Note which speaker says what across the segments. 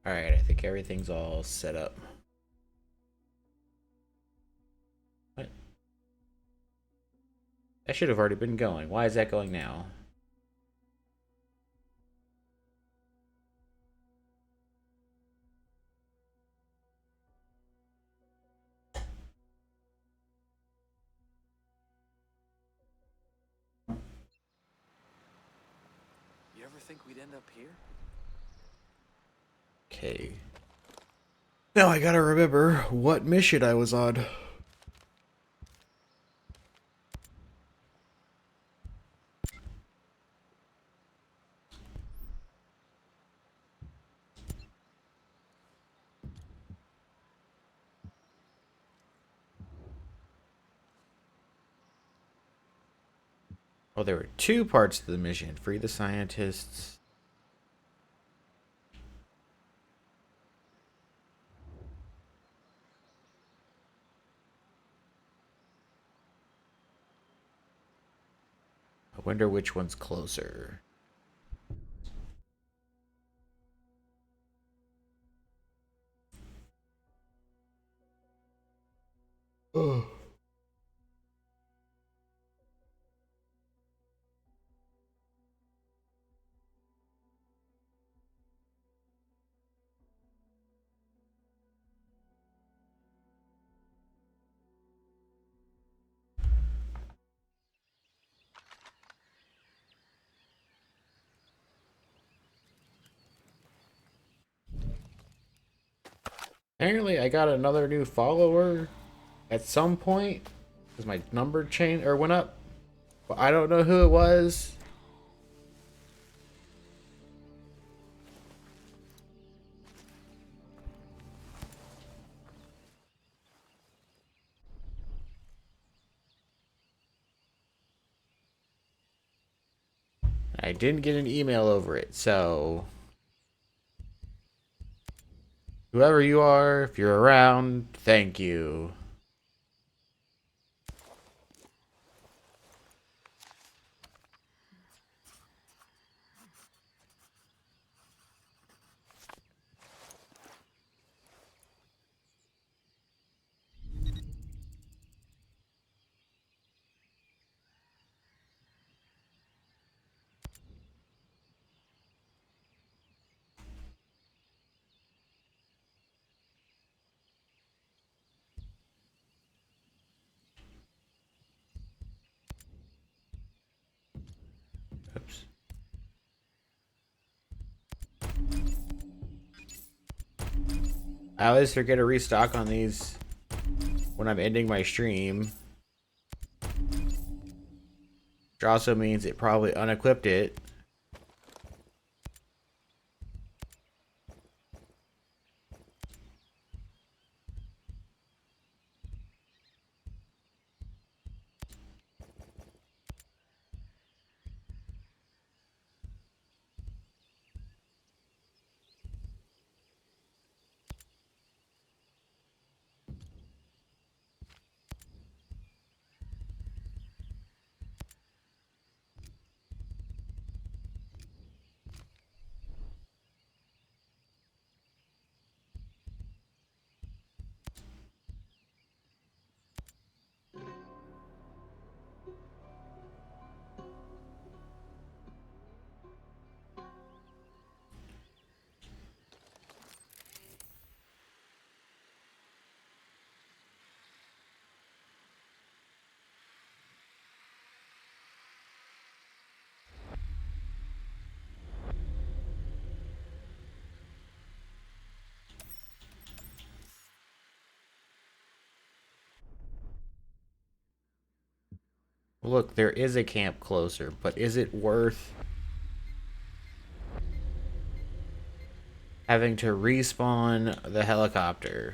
Speaker 1: Alright, I think everything's all set up. What? That should have already been going. Why is that going now?
Speaker 2: You ever think we'd end up here?
Speaker 1: Okay. Now I gotta remember what mission I was on. Oh, there were two parts to the mission. Free the scientists. I wonder which one's closer. Oh. Apparently, I got another new follower at some point because my number changed or went up. But I don't know who it was. I didn't get an email over it, so whoever you are, if you're around, thank you. Oops. I always forget to restock on these when I'm ending my stream. Which also means it probably unequipped it. Look, there is a camp closer, but is it worth having to respawn the helicopter?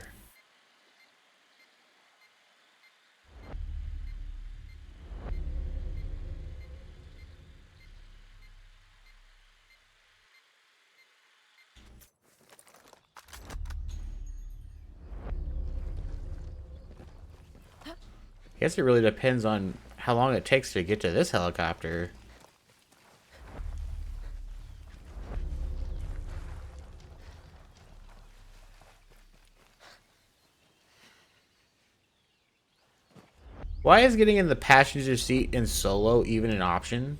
Speaker 1: I guess it really depends on how long it takes to get to this helicopter. Why is getting in the passenger seat in solo even an option?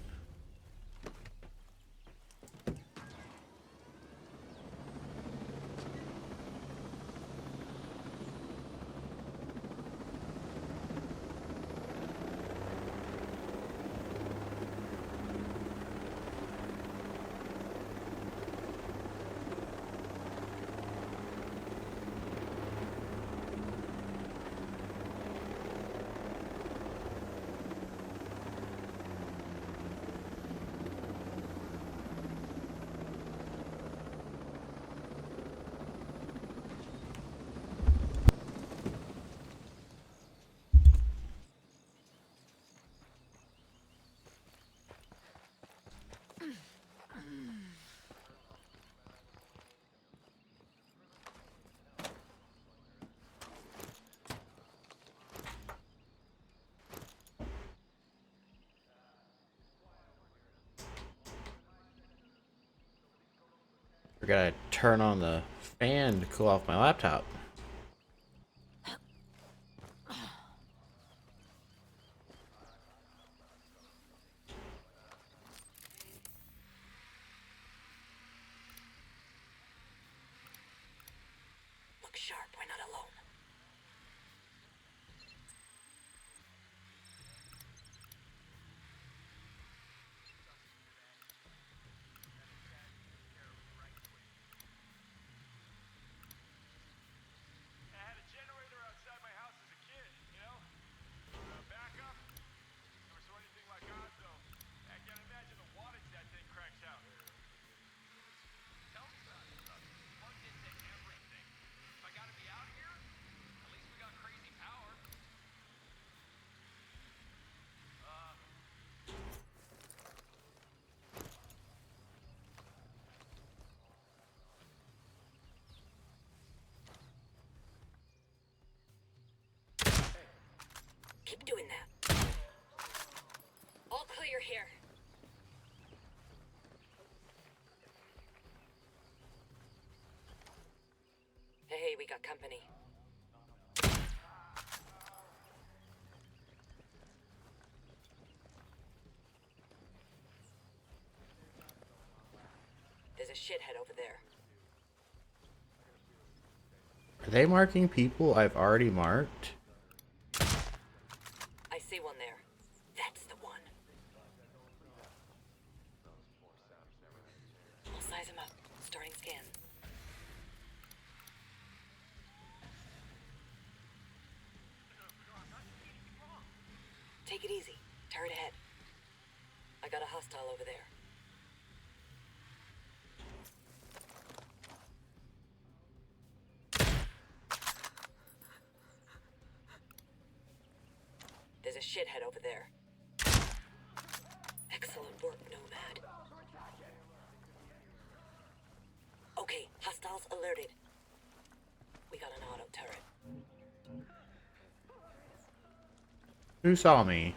Speaker 1: I gotta turn on the fan to cool off my laptop.
Speaker 3: Look sharp, we're not alone.
Speaker 4: I had a generator outside my house as a kid, you know? Backup? Never saw anything like ours, though. I can't imagine the wattage that thing cranks out. Tell me about it. Plugged into everything. If I gotta be out here, at least we got crazy power.
Speaker 3: Keep doing that. All clear here. Hey, we got company. There's a shithead over there.
Speaker 1: Are they marking people I've already marked?
Speaker 3: I see one there. That's the one. I'll size him up. Starting scan. Take it easy. Turret ahead. I got a hostile over there. There's a shithead over there. Excellent work, Nomad. Okay, hostiles alerted. We got an auto turret.
Speaker 1: Who saw me?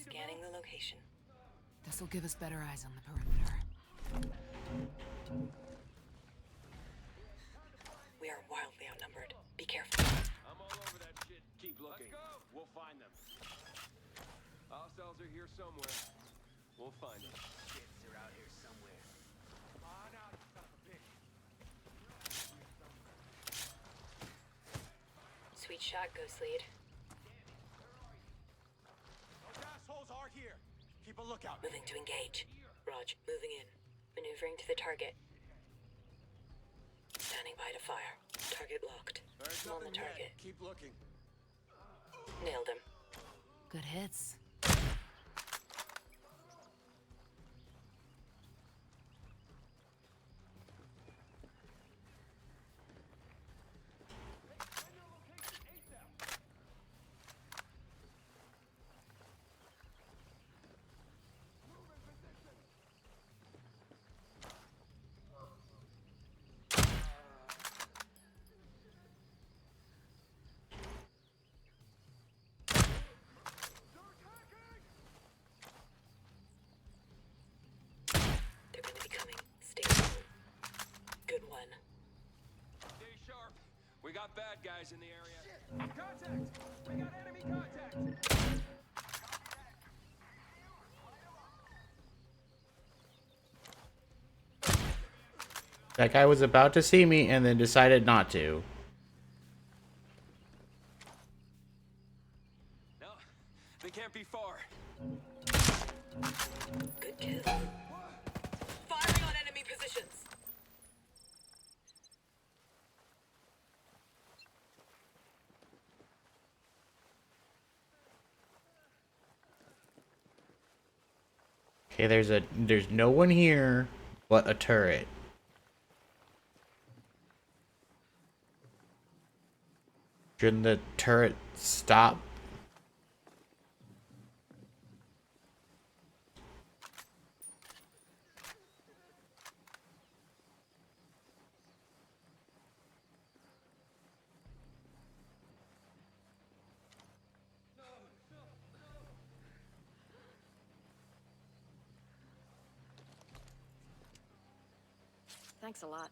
Speaker 3: Scanning the location.
Speaker 5: This'll give us better eyes on the perimeter.
Speaker 3: We are wildly outnumbered. Be careful.
Speaker 4: I'm all over that shit. Keep looking. Let's go. We'll find them. Hostiles are here somewhere. We'll find them. Shits are out here somewhere. Come on out, you son of a bitch.
Speaker 3: Sweet shot, Ghost Lead.
Speaker 4: Those assholes are here. Keep a lookout.
Speaker 3: Moving to engage. Raj, moving in. Maneuvering to the target. Standing by to fire. Target locked.
Speaker 4: There's
Speaker 3: I'm on the
Speaker 4: nothing
Speaker 3: target.
Speaker 4: yet. Keep looking.
Speaker 3: Nailed him.
Speaker 5: Good hits.
Speaker 4: bad guys in the area. Contact! We got enemy contact!
Speaker 1: That guy was about to see me and then decided not to.
Speaker 4: No, they can't be far.
Speaker 3: Good kill. Firing on enemy positions.
Speaker 1: Okay, there's no one here but a turret. Shouldn't the turret stop?
Speaker 3: Thanks a lot.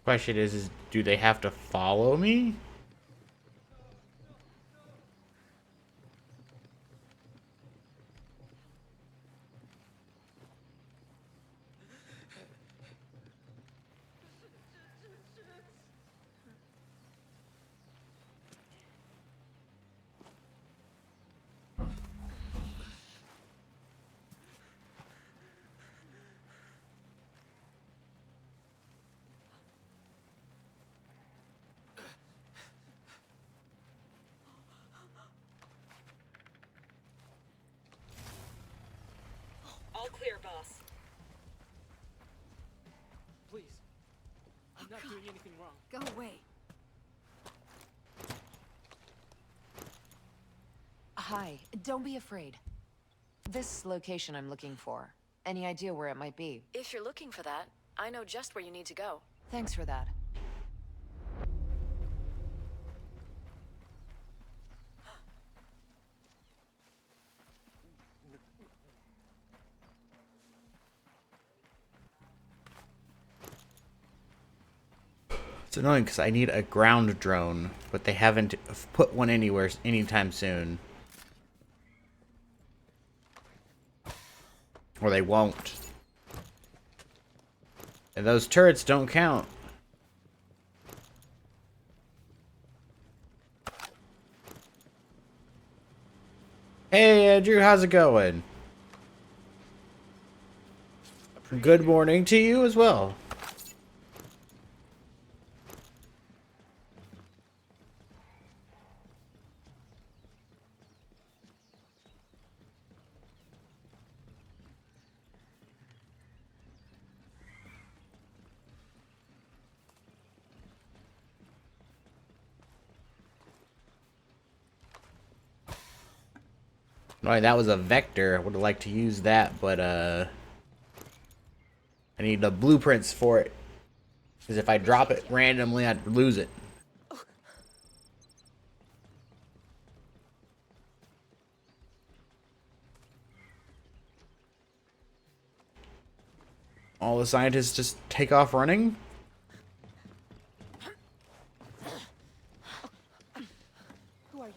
Speaker 1: Question is do they have to follow me?
Speaker 3: All clear, boss.
Speaker 2: Please. I'm not doing anything wrong.
Speaker 5: Go away. Hi, don't be afraid. This location I'm looking for. Any idea where it might be?
Speaker 3: If you're looking for that, I know just where you need to go.
Speaker 5: Thanks for that.
Speaker 1: It's annoying because I need a ground drone, but they haven't put one anywhere anytime soon. Or they won't. And those turrets don't count. Hey, Andrew, how's it going? Good morning to you as well. Right, that was a vector. I would have liked to use that, but I need the blueprints for it. Because if I drop it randomly, I'd lose it. All the scientists just take off running?
Speaker 5: Who are you?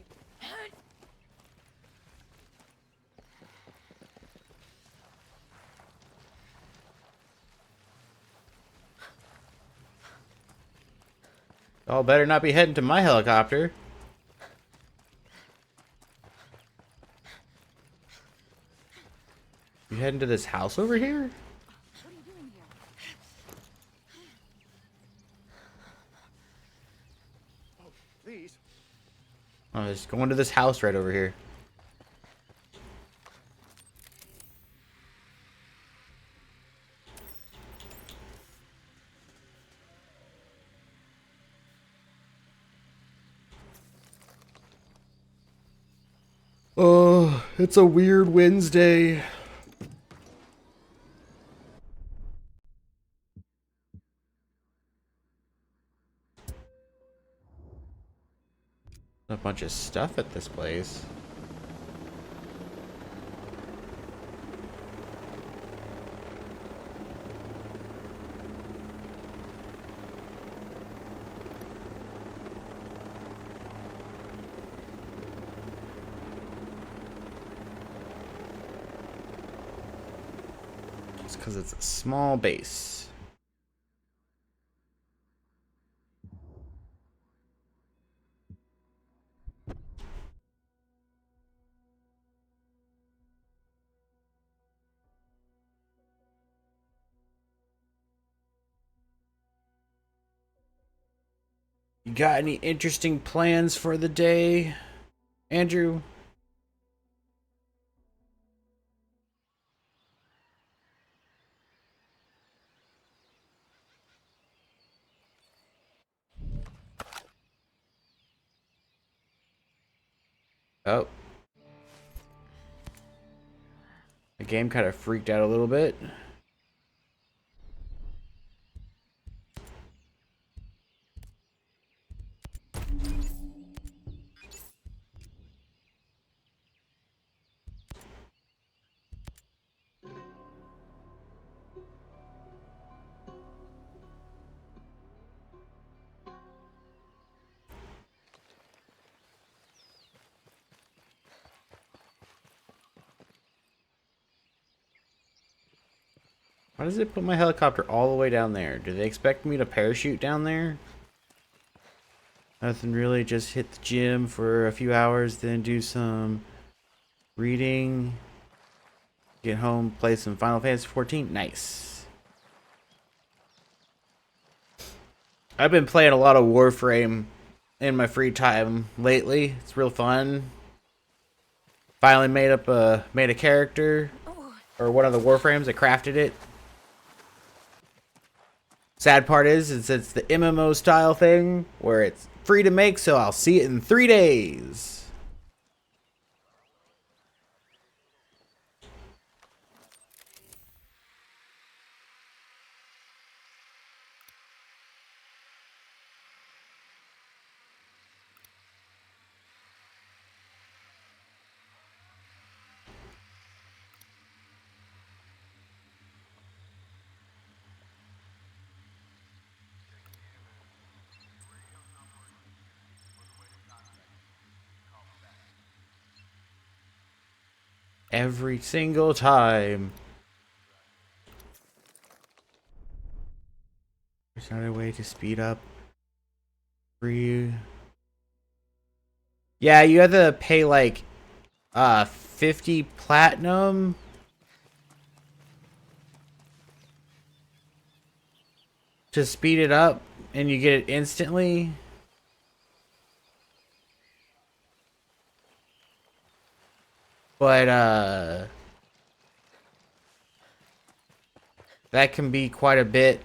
Speaker 1: Y'all better not be heading to my helicopter. You heading to this house over here?
Speaker 5: What are you doing here?
Speaker 4: Oh, please.
Speaker 1: I'm just going to this house right over here. Oh, it's a weird Wednesday. A bunch of stuff at this place. It's because it's a small base. You got any interesting plans for the day, Andrew? Oh. The game kind of freaked out a little bit. Why does it put my helicopter all the way down there? Do they expect me to parachute down there? Nothing really, just hit the gym for a few hours, then do some reading. Get home, play some Final Fantasy 14. Nice. I've been playing a lot of Warframe in my free time lately. It's real fun. Finally made a character, or one of the Warframes. I crafted it. Sad part is it's the MMO style thing where it's free to make, so I'll see it in 3 days. Every single time. There's not a way to speed up for you. Yeah, you have to pay like 50 platinum to speed it up, and you get it instantly. But that can be quite a bit.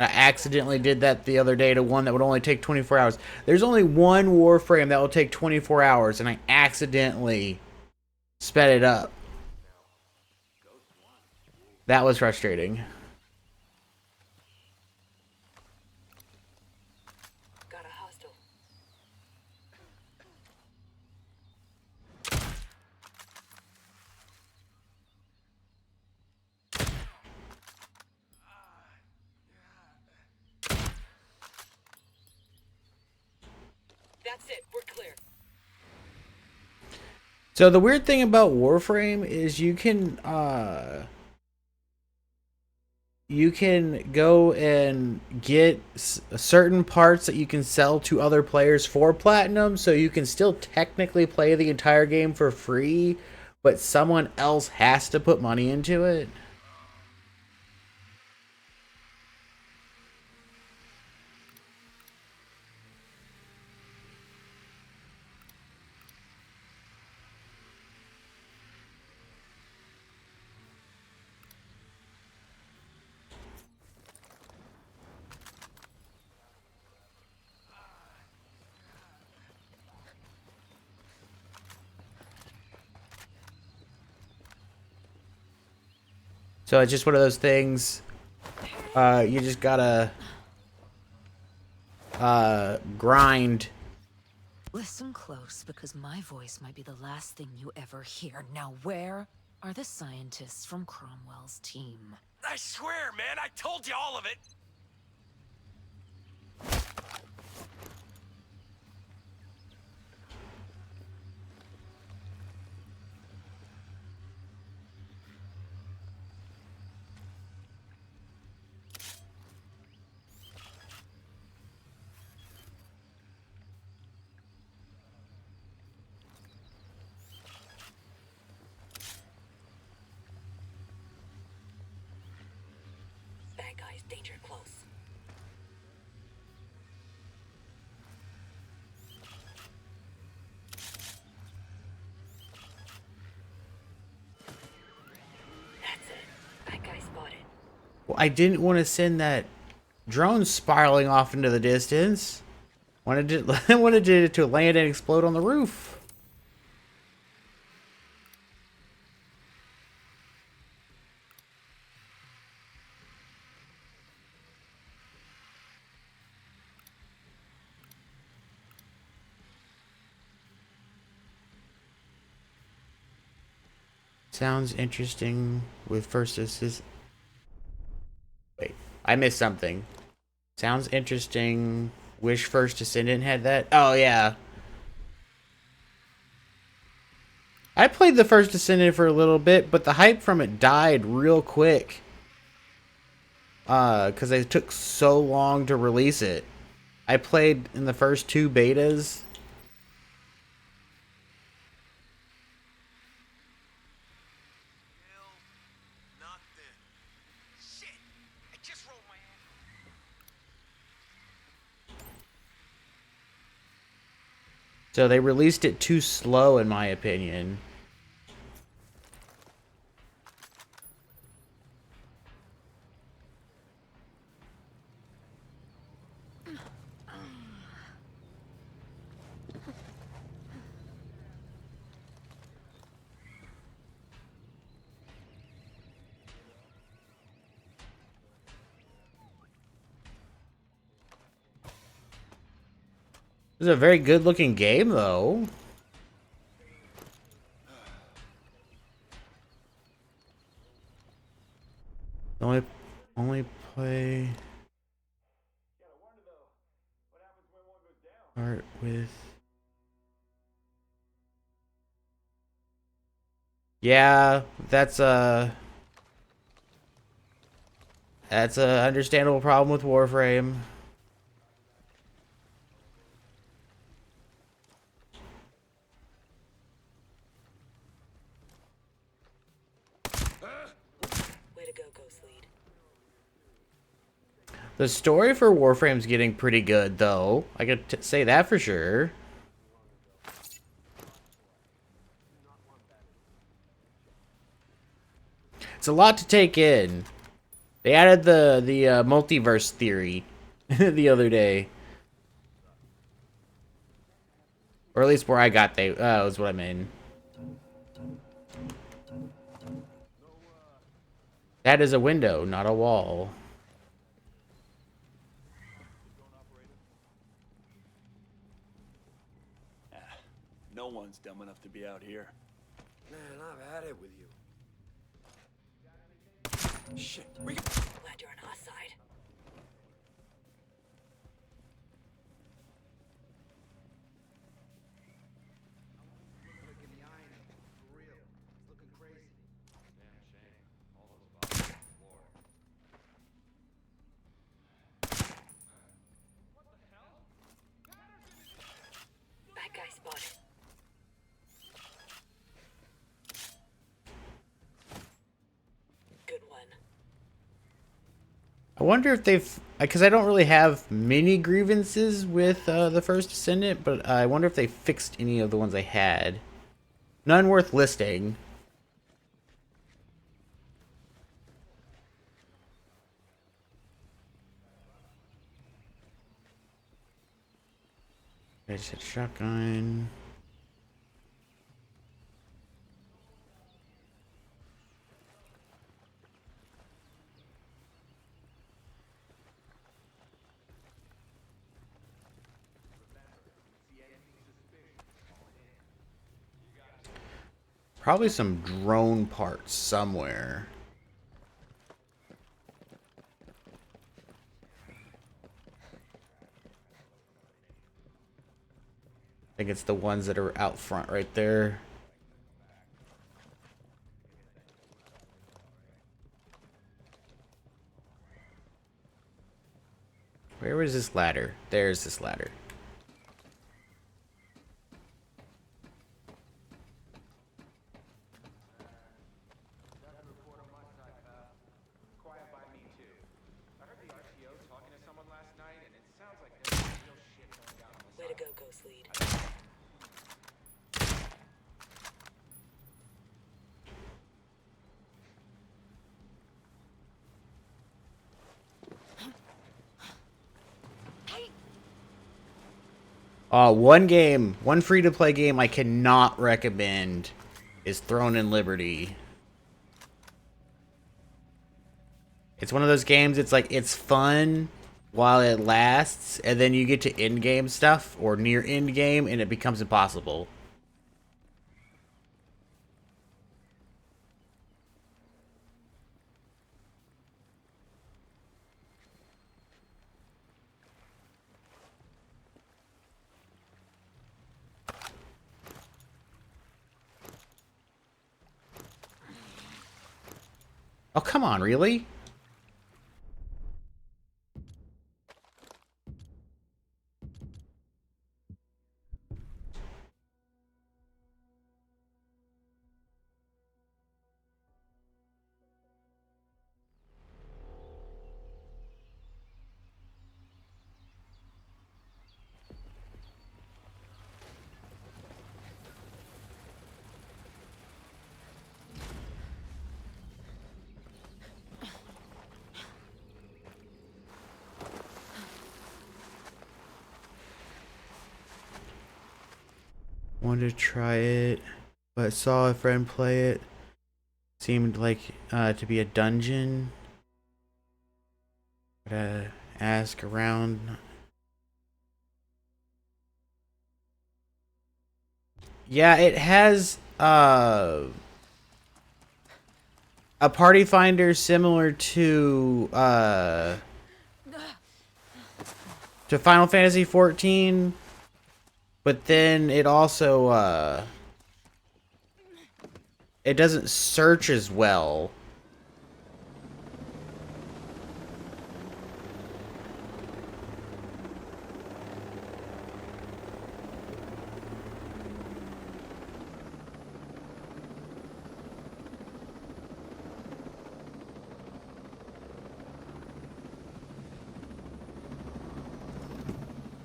Speaker 1: I accidentally did that the other day to one that would only take 24 hours. There's only one Warframe that will take 24 hours, and I accidentally sped it up. That was frustrating.
Speaker 3: Got a hostile. That's it. We're clear.
Speaker 1: So the weird thing about Warframe is you can go and get certain parts that you can sell to other players for platinum, so you can still technically play the entire game for free, but someone else has to put money into it. So it's just one of those things. You just gotta grind.
Speaker 5: Listen close, because my voice might be the last thing you ever hear. Now, where are the scientists from Cromwell's team?
Speaker 4: I swear, man, I told you all of it.
Speaker 1: I didn't want to send that drone spiraling off into the distance. I wanted it to land and explode on the roof. Sounds interesting with first assist. Wait, I missed something. Sounds interesting. Wish First Descendant had that. Oh, yeah. I played the First Descendant for a little bit, but the hype from it died real quick. Because they took so long to release it. I played in the first 2 betas. So they released it too slow, in my opinion. This is a very good looking game, though. Only play art with. Yeah, that's a understandable problem with Warframe.
Speaker 3: Way to go, Ghost Lead.
Speaker 1: The story for Warframe's getting pretty good, though. I could say that for sure. It's a lot to take in. They added the multiverse theory the other day, or at least where I got was what I mean. That is a window, not a wall.
Speaker 6: No one's dumb enough to be out here.
Speaker 7: Man, I've had it with you. Shit.
Speaker 3: Glad you're on our side. Bad guy spotted. Good one.
Speaker 1: I wonder if they've, because I don't really have many grievances with the First Descendant, but I wonder if they fixed any of the ones I had. None worth listing. I just had shotgun. Probably some drone parts somewhere. I think it's the ones that are out front right there. Where was this ladder? There's this ladder.
Speaker 3: Way to go, Ghost Lead.
Speaker 1: One free-to-play game I cannot recommend is Throne and Liberty. It's one of those games, it's like, it's fun while it lasts, and then you get to end-game stuff, or near end-game, and it becomes impossible. Oh, come on, really? Wanted to try it, but saw a friend play it. Seemed like to be a dungeon. Gotta ask around. Yeah, it has a party finder similar to Final Fantasy 14, but then it also it doesn't search as well.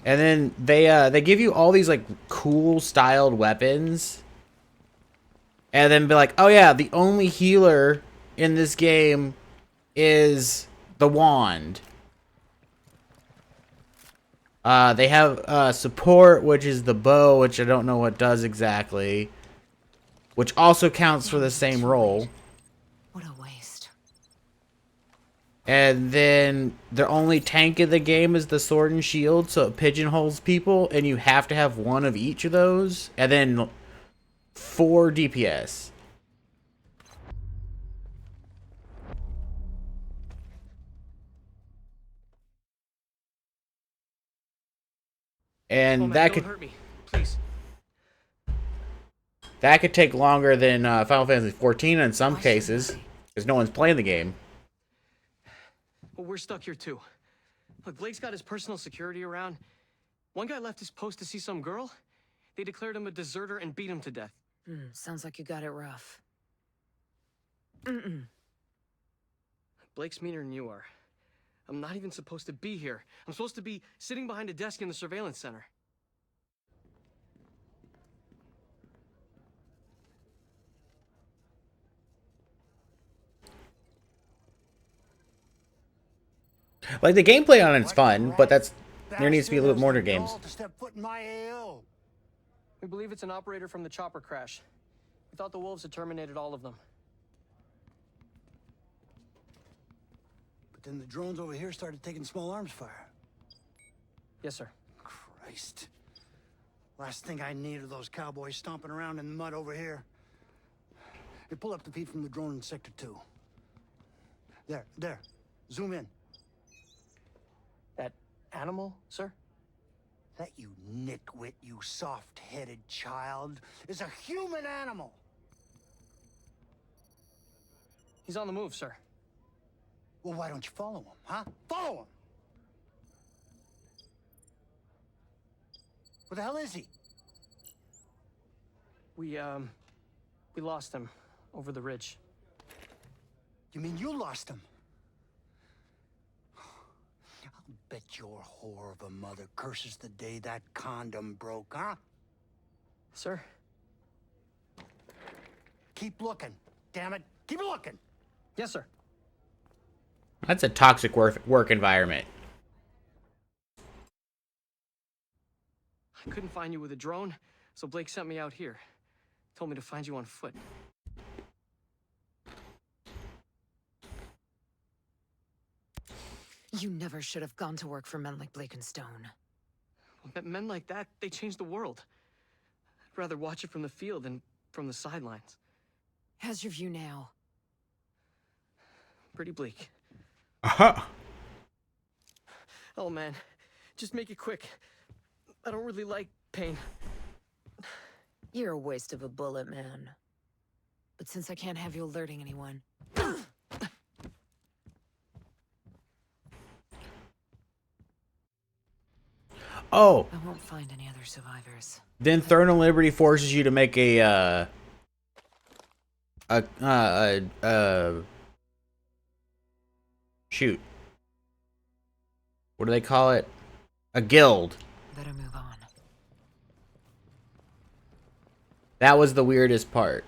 Speaker 1: And then they give you all these like cool styled weapons. And then be like, "Oh yeah, the only healer in this game is the wand." They have support, which is the bow, which I don't know what does exactly, which also counts for the same role.
Speaker 5: What a waste.
Speaker 1: And then the only tank in the game is the sword and shield, so it pigeonholes people, and you have to have one of each of those, and then 4 DPS. And
Speaker 2: Oh man,
Speaker 1: that
Speaker 2: don't
Speaker 1: could
Speaker 2: hurt me, please.
Speaker 1: take longer than Final Fantasy 14 in some
Speaker 5: Why shouldn't
Speaker 1: cases,
Speaker 5: I?
Speaker 1: because no one's playing the game.
Speaker 2: Well, we're stuck here too. Look, Blake's got his personal security around. One guy left his post to see some girl. They declared him a deserter and beat him to death.
Speaker 5: Sounds like you got it rough.
Speaker 2: Blake's meaner than you are. I'm not even supposed to be here. I'm supposed to be sitting behind a desk in the surveillance center.
Speaker 1: Like, the gameplay on it's fun, but there needs to be a little bit more to games.
Speaker 7: To step foot in my AO.
Speaker 2: We believe it's an operator from the chopper crash. We thought the wolves had terminated all of them.
Speaker 7: But then the drones over here started taking small arms fire.
Speaker 2: Yes, sir.
Speaker 7: Christ. Last thing I need are those cowboys stomping around in the mud over here. Hey, pull up the feed from the drone in Sector 2. There. Zoom in.
Speaker 2: That animal, sir?
Speaker 7: That you nitwit, you soft-headed child, is a human animal.
Speaker 2: He's on the move, sir.
Speaker 7: Well, why don't you follow him, huh? Follow him! Where the hell is he?
Speaker 2: We lost him over the ridge.
Speaker 7: You mean you lost him? I'll bet your whore of a mother curses the day that condom broke, huh?
Speaker 2: Sir?
Speaker 7: Keep looking, damn it. Keep looking!
Speaker 2: Yes, sir.
Speaker 1: That's a toxic work environment.
Speaker 2: Couldn't find you with a drone, so Blake sent me out here. Told me to find you on foot.
Speaker 5: You never should have gone to work for men like Blake and Stone.
Speaker 2: Men like that, they change the world. I'd rather watch it from the field than from the sidelines.
Speaker 5: How's your view now?
Speaker 2: Pretty bleak.
Speaker 1: Aha.
Speaker 2: Oh man, just make it quick. I don't really like pain.
Speaker 5: You're a waste of a bullet, man. But since I can't have you alerting anyone...
Speaker 1: Oh,
Speaker 5: I won't find any other survivors.
Speaker 1: then Thermal Liberty forces you to make a shoot. What do they call it? A guild.
Speaker 5: Better move on.
Speaker 1: That was the weirdest part.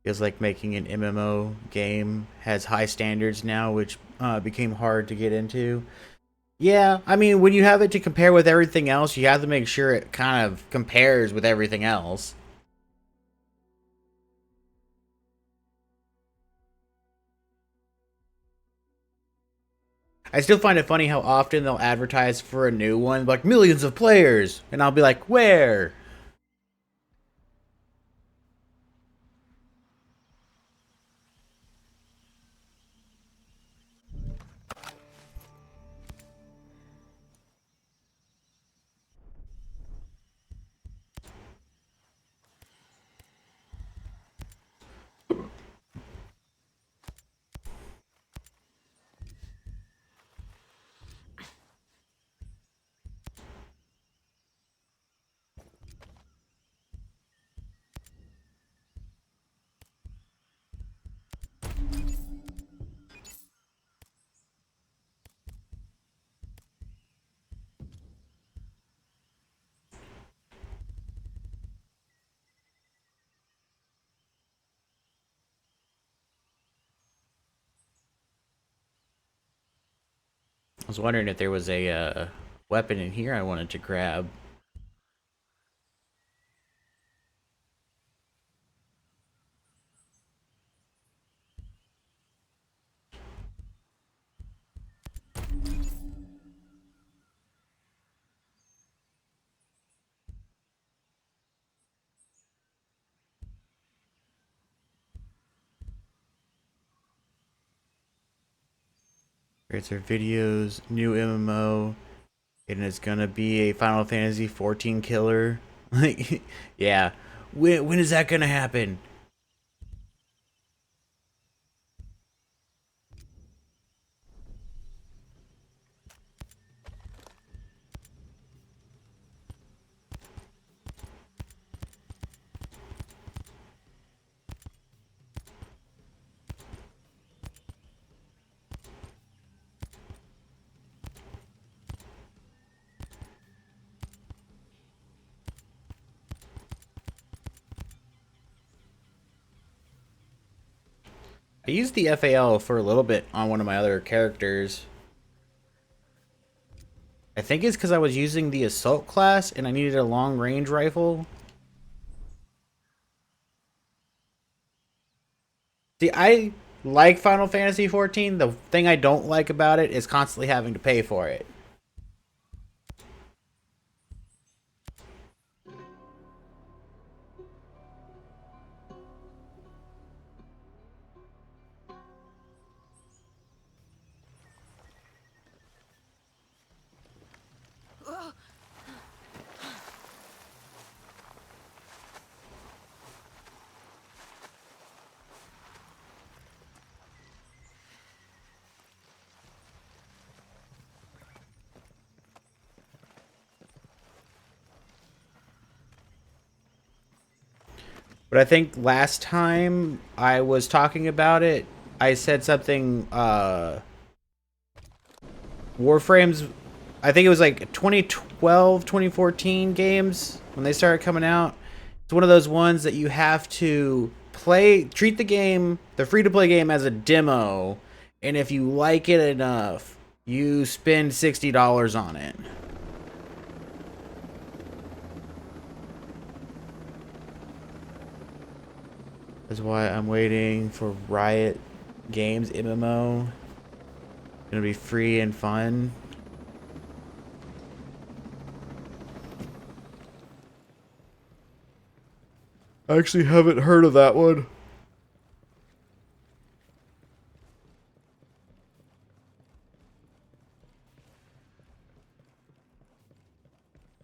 Speaker 1: Feels like making an MMO game has high standards now, which became hard to get into. Yeah, I mean, when you have it to compare with everything else, you have to make sure it kind of compares with everything else. I still find it funny how often they'll advertise for a new one, like millions of players, and I'll be like, where? I was wondering if there was a weapon in here I wanted to grab. Here's our videos, new MMO, and it's gonna be a Final Fantasy 14 killer. Like, yeah. When is that gonna happen? I used the FAL for a little bit on one of my other characters. I think it's because I was using the assault class and I needed a long range rifle. See, I like Final Fantasy 14. The thing I don't like about it is constantly having to pay for it. But I think last time I was talking about it, I said something, Warframe's, I think it was like 2012, 2014 games when they started coming out. It's one of those ones that you have to treat the game, the free-to-play game, as a demo, and if you like it enough, you spend $60 on it. That's why I'm waiting for Riot Games MMO. Gonna be free and fun. I actually haven't heard of that one.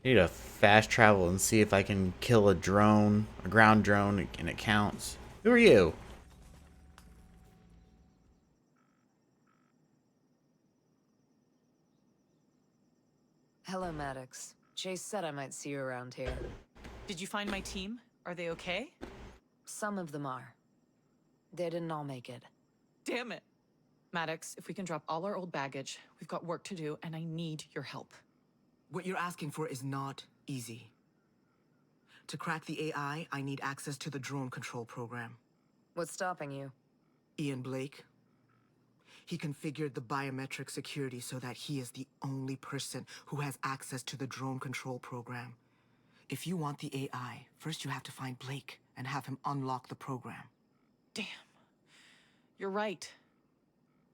Speaker 1: I need to fast travel and see if I can kill a drone, a ground drone, and it counts. Who are you?
Speaker 5: Hello, Maddox. Chase said I might see you around here.
Speaker 8: Did you find my team? Are they okay?
Speaker 5: Some of them are. They didn't all make it.
Speaker 8: Damn it. Maddox, if we can drop all our old baggage, we've got work to do, and I need your help.
Speaker 9: What you're asking for is not easy. To crack the AI, I need access to the drone control program.
Speaker 5: What's stopping you?
Speaker 9: Ian Blake. He configured the biometric security so that he is the only person who has access to the drone control program. If you want the AI, first you have to find Blake and have him unlock the program.
Speaker 8: Damn. You're right.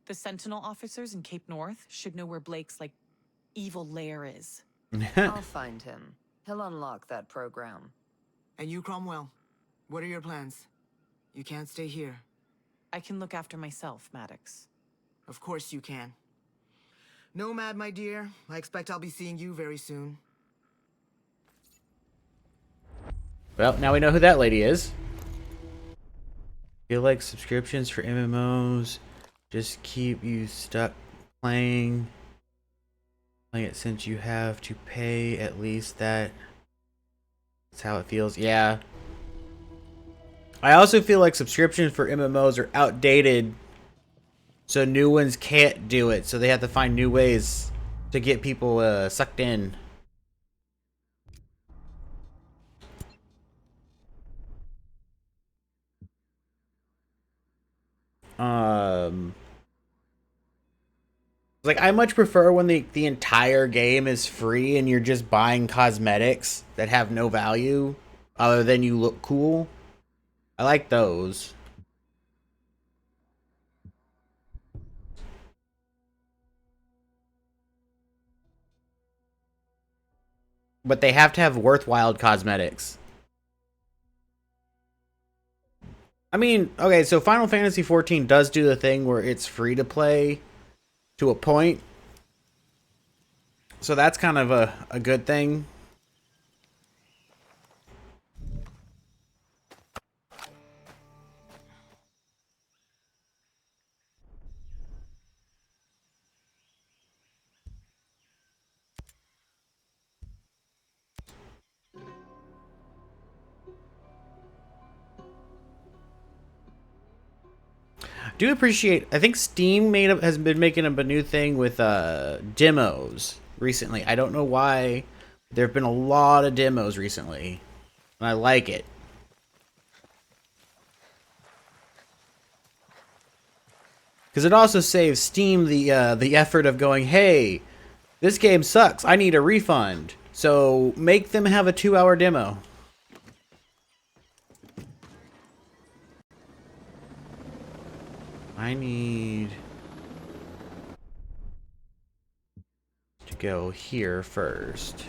Speaker 8: The Sentinel officers in Cape North should know where Blake's, evil lair is.
Speaker 5: I'll find him. He'll unlock that program.
Speaker 9: And you, Cromwell, what are your plans? You can't stay here.
Speaker 8: I can look after myself, Maddox.
Speaker 9: Of course you can. Nomad, my dear, I expect I'll be seeing you very soon.
Speaker 1: Well, now we know who that lady is. Feel like subscriptions for MMOs just keep you stuck playing it since you have to pay at least that. That's how it feels. Yeah. I also feel like subscriptions for MMOs are outdated, so new ones can't do it. So they have to find new ways to get people sucked in. Like, I much prefer when the entire game is free and you're just buying cosmetics that have no value other than you look cool. I like those. But they have to have worthwhile cosmetics. I mean, okay, so Final Fantasy XIV does do the thing where it's free to play to a point. So that's kind of a good thing. Do appreciate, I think Steam has been making up a new thing with demos recently. I don't know why. There have been a lot of demos recently, and I like it. Because it also saves Steam the effort of going, hey, this game sucks, I need a refund. So make them have a 2-hour demo. I need to go here first.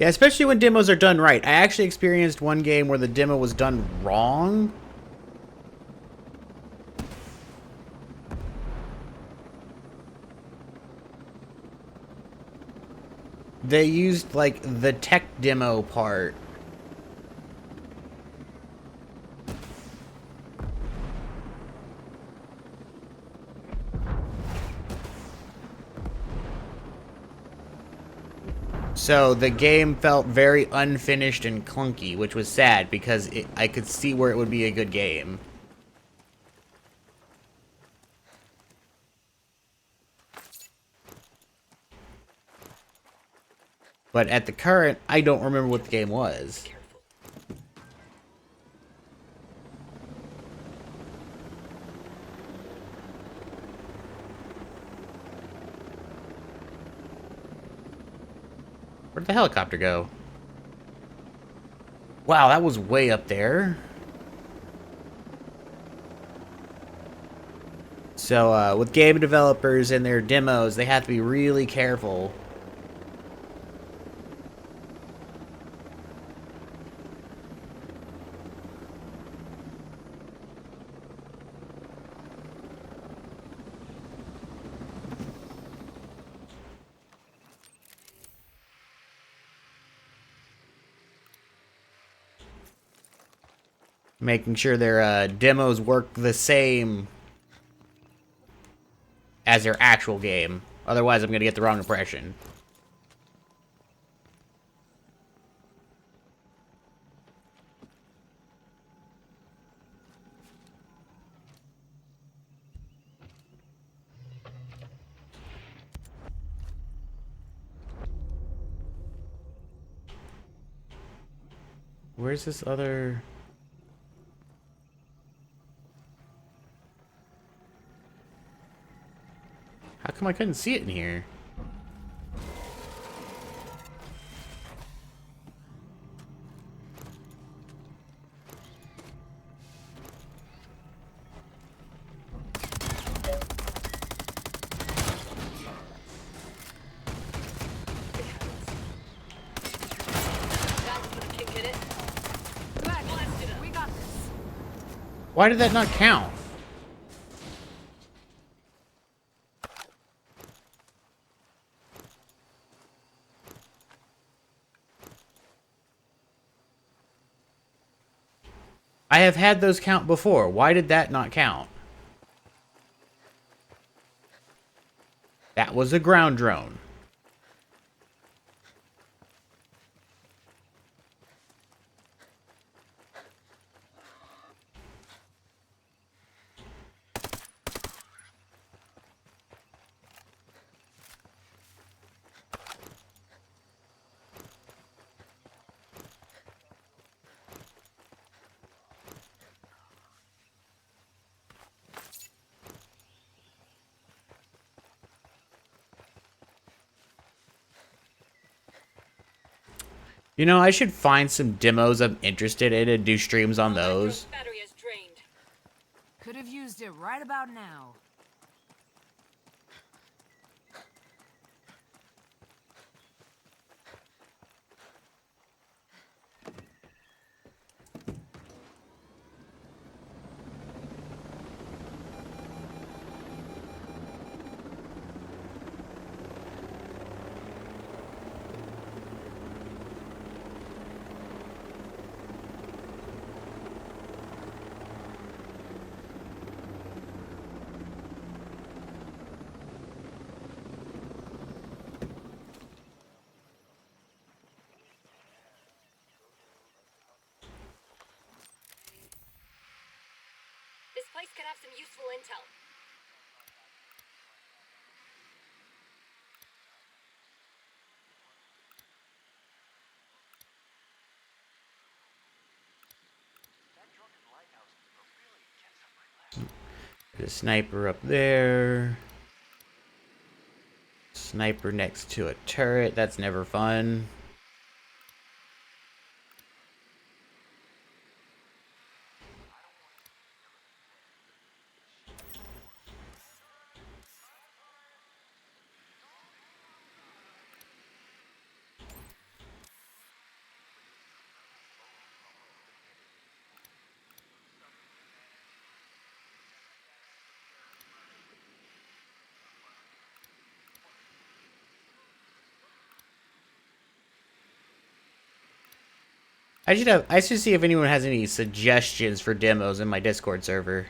Speaker 1: Yeah, especially when demos are done right. I actually experienced one game where the demo was done wrong. They used, like, the tech demo part. So the game felt very unfinished and clunky, which was sad because I could see where it would be a good game. But at the current, I don't remember what the game was. Where'd the helicopter go? Wow, that was way up there. So, with game developers and their demos, they have to be really careful. Making sure their demos work the same as their actual game. Otherwise, I'm going to get the wrong impression. Where's this other... How come I couldn't see it in here? Why did that not count? I have had those count before. Why did that not count? That was a ground drone. You know, I should find some demos I'm interested in and do streams on those.
Speaker 3: Battery is drained.
Speaker 5: Could have used it right about now.
Speaker 3: This place could have some useful intel.
Speaker 1: There's a sniper up there. Sniper next to a turret. That's never fun. I should see if anyone has any suggestions for demos in my Discord server.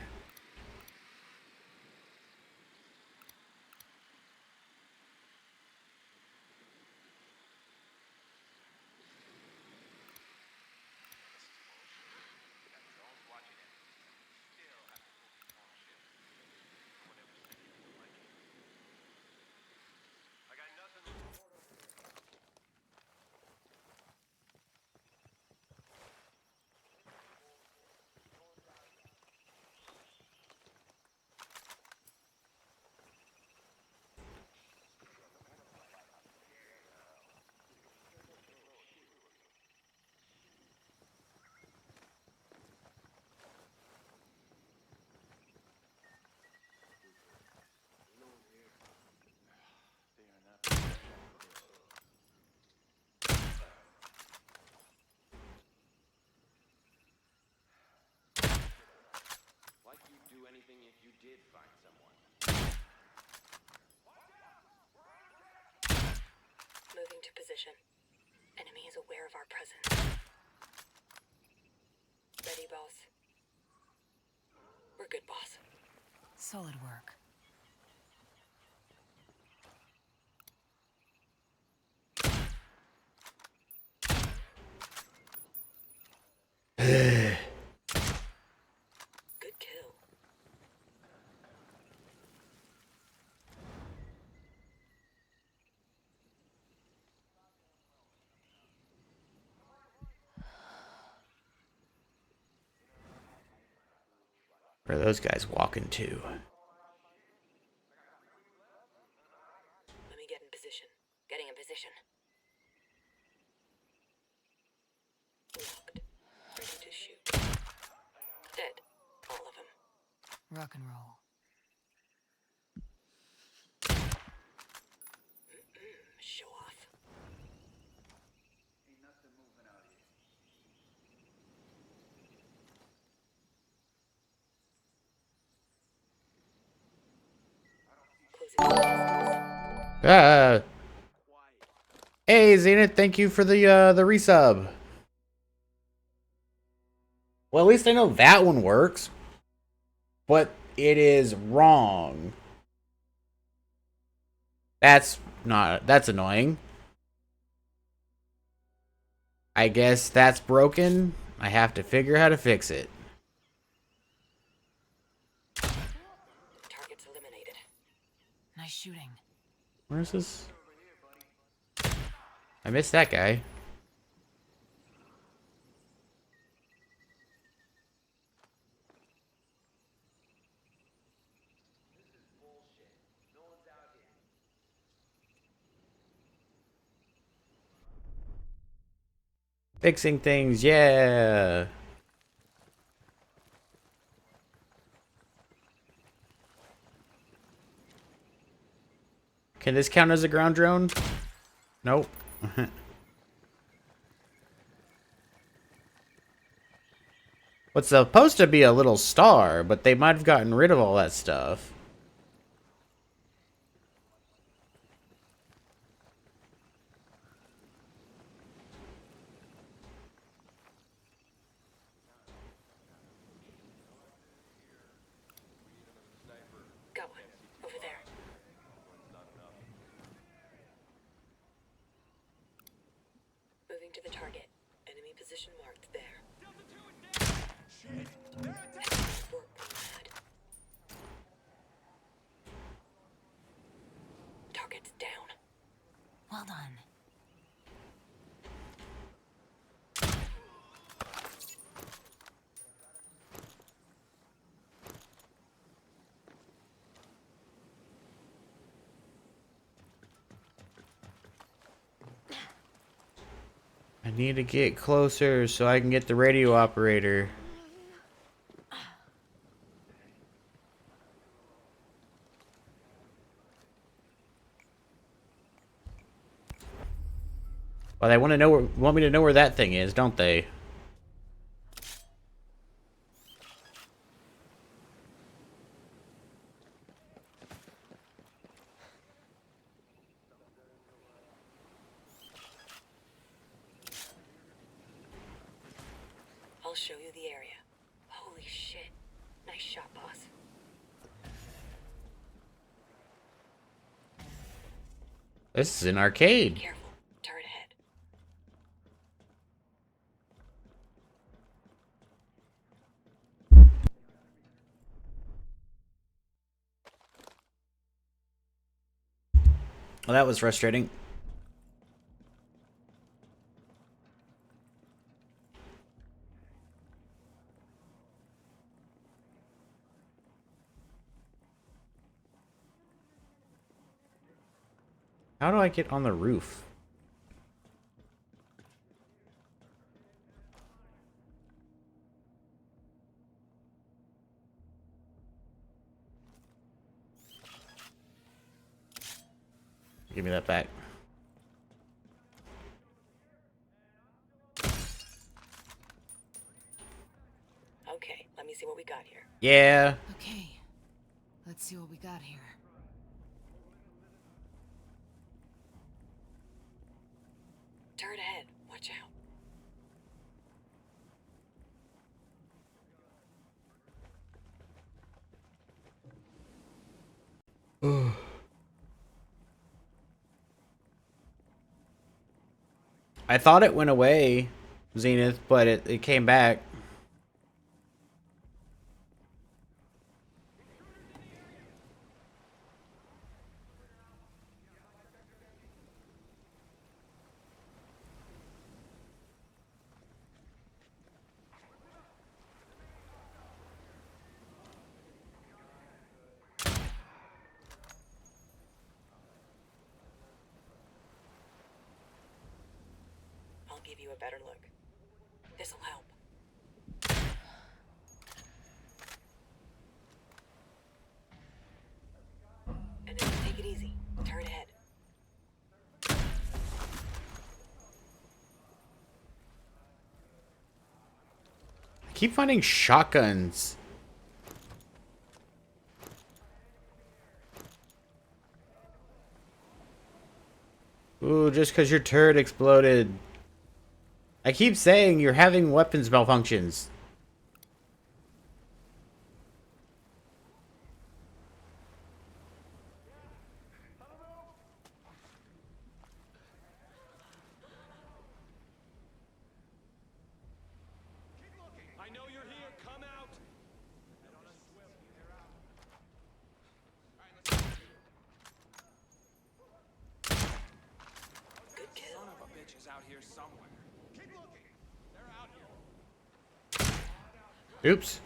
Speaker 10: Like you'd do anything if you did find someone.
Speaker 3: Moving to position. Enemy is aware of our presence. Ready, boss? We're good, boss.
Speaker 5: Solid work.
Speaker 3: Good kill.
Speaker 1: Where are those guys walking to?
Speaker 3: Let me get in position. Getting in position. Locked. Ready to shoot. Dead. All of them.
Speaker 5: Rock and roll.
Speaker 3: Show off. Closing the distance.
Speaker 1: Ah. Hey Zenith, thank you for the resub. Well, at least I know that one works. But it is wrong. That's annoying. I guess that's broken. I have to figure how to fix it.
Speaker 3: Targets eliminated.
Speaker 5: Nice shooting.
Speaker 1: Where's this? I missed that guy. Fixing things, yeah. Can this count as a ground drone? Nope. What's supposed to be a little star, but they might have gotten rid of all that stuff.
Speaker 3: Got one. Over there. Moving to the target. Enemy position marked there. Excellent work, lad. Target's down.
Speaker 5: Well done.
Speaker 1: I need to get closer so I can get the radio operator. Well, they want me to know where that thing is, don't they?
Speaker 3: I'll show you the area. Holy shit. Nice shot, boss.
Speaker 1: This is an arcade.
Speaker 3: Careful. Turret ahead.
Speaker 1: Well, that was frustrating. How do I get on the roof? Give me that back.
Speaker 3: Okay, let me see what we got here.
Speaker 1: Yeah.
Speaker 5: Okay, let's see what we got here.
Speaker 3: Turret ahead. Watch out.
Speaker 1: I thought it went away, Zenith, but it came back.
Speaker 3: I'll give you a better look. This'll help. And then take it easy. Turret ahead.
Speaker 1: I keep finding shotguns. Ooh, just because your turret exploded. I keep saying you're having weapons malfunctions.
Speaker 4: I know you're here. Come out.
Speaker 3: Good kill.
Speaker 10: Son of a bitch is out here somewhere.
Speaker 4: Keep looking. They're out here.
Speaker 1: Oops.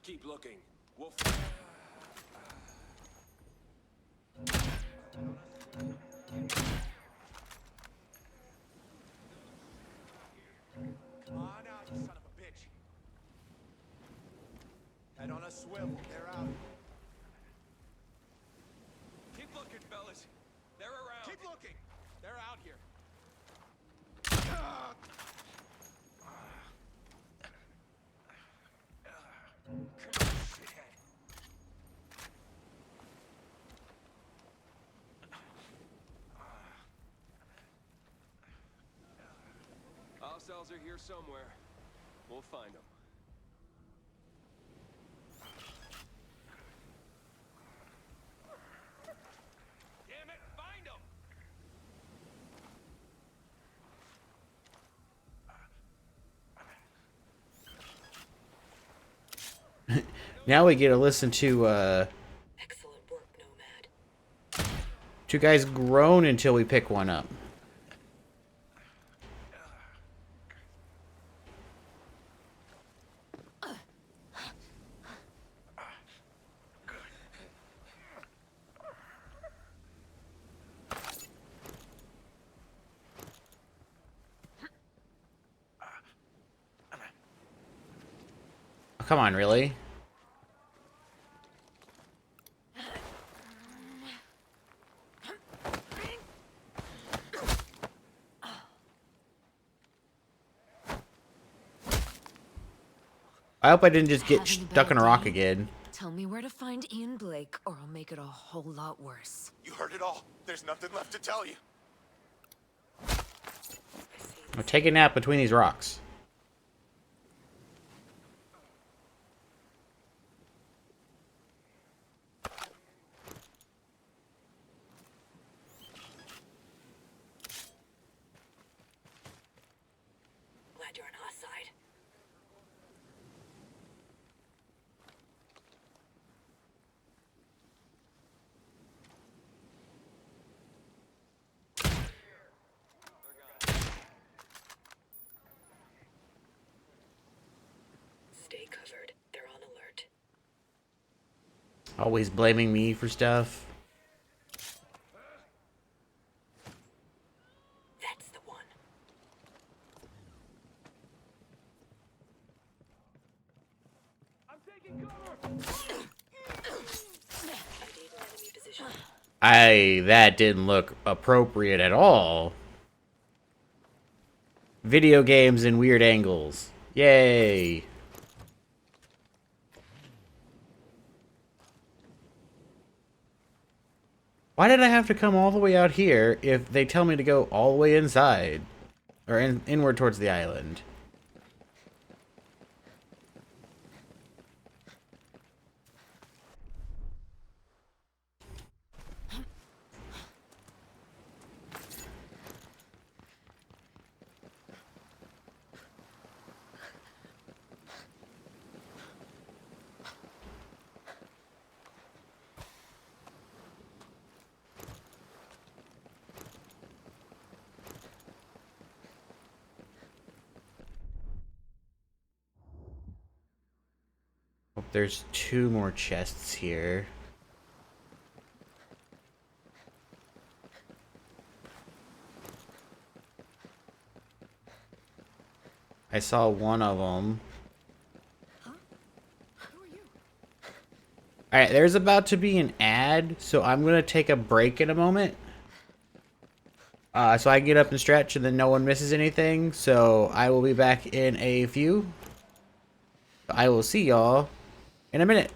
Speaker 10: Keep looking. We'll
Speaker 4: Come on out, you son of a bitch. Head on a swivel. They're out.
Speaker 10: keep looking, fellas. They're around.
Speaker 4: Keep looking. They're out here.
Speaker 10: Come on, shithead. Our cells are here somewhere. We'll find them. Damn it, find them!
Speaker 1: Now we get to listen to
Speaker 3: Excellent work, Nomad.
Speaker 1: two guys groan until we pick one up. Oh, come on, really? I hope I didn't just get
Speaker 5: Having a
Speaker 1: stuck
Speaker 5: bad
Speaker 1: in a rock
Speaker 5: day?
Speaker 1: again.
Speaker 5: Tell me where to find Ian Blake, or I'll make it a whole lot worse.
Speaker 4: You heard it all. There's nothing left to tell you.
Speaker 1: I'll take a nap between these rocks.
Speaker 3: Glad you're on our side. Stay covered. They're on alert.
Speaker 1: Always blaming me for stuff.
Speaker 3: That's the one.
Speaker 4: I'm taking cover!
Speaker 3: ID in enemy position.
Speaker 1: That didn't look appropriate at all. Video games in weird angles. Yay. Why did I have to come all the way out here if they tell me to go all the way inside? Or inward towards the island? Oh, there's 2 more chests here. I saw one of them. Alright, there's about to be an ad, so I'm going to take a break in a moment. So I can get up and stretch and then no one misses anything. So I will be back in a few. I will see y'all in a minute.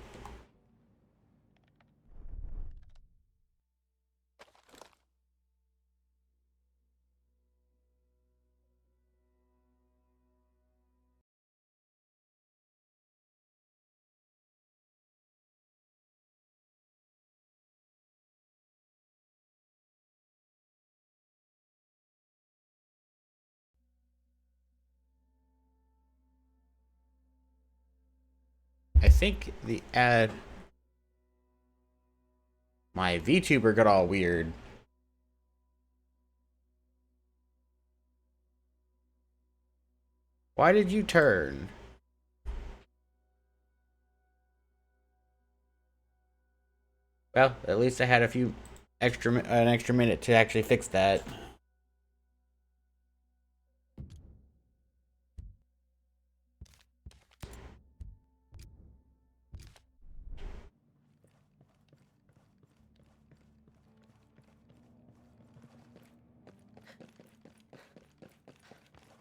Speaker 1: I think the ad... My VTuber got all weird. Why did you turn? Well, at least I had an extra minute to actually fix that.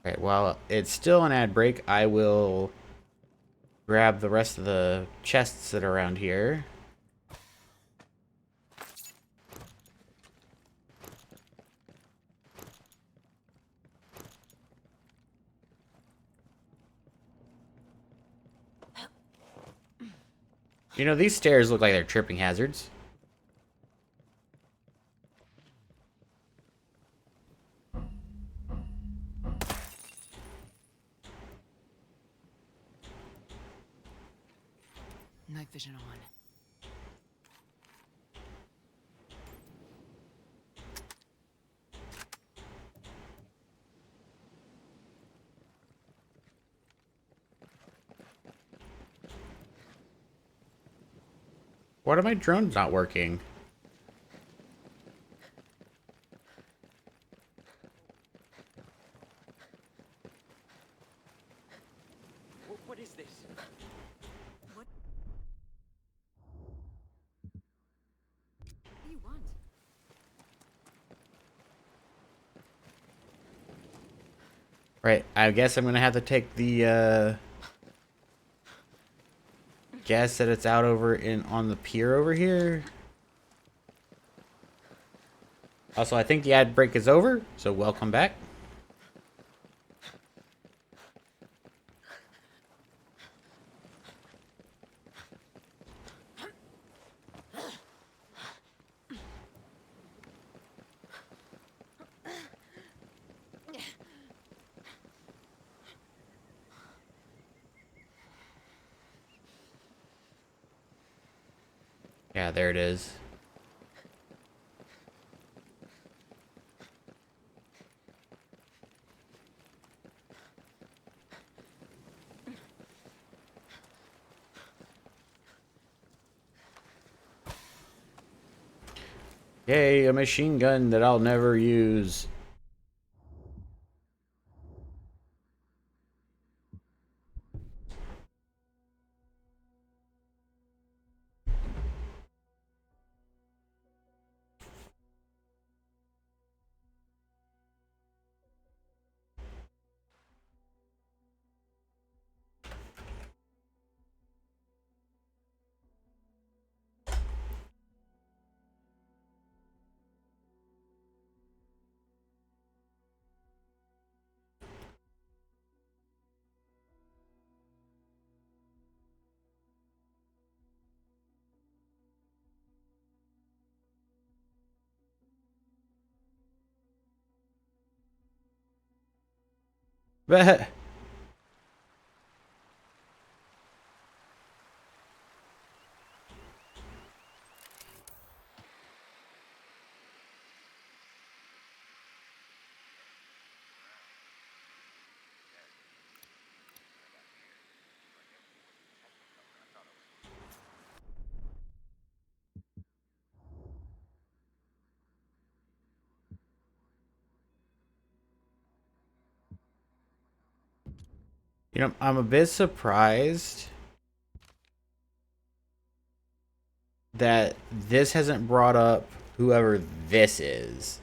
Speaker 1: Okay, while it's still an ad break, I will grab the rest of the chests that are around here. You know, these stairs look like they're tripping hazards.
Speaker 5: Night vision on.
Speaker 1: Why are my drones not working?
Speaker 2: What is this?
Speaker 5: What do you want?
Speaker 1: Right, I guess I'm gonna have to take the guess that it's out over on the pier over here. Also, I think the ad break is over, so welcome back. Yeah, there it is. Yay, a machine gun that I'll never use. But you know, I'm a bit surprised that this hasn't brought up whoever this is.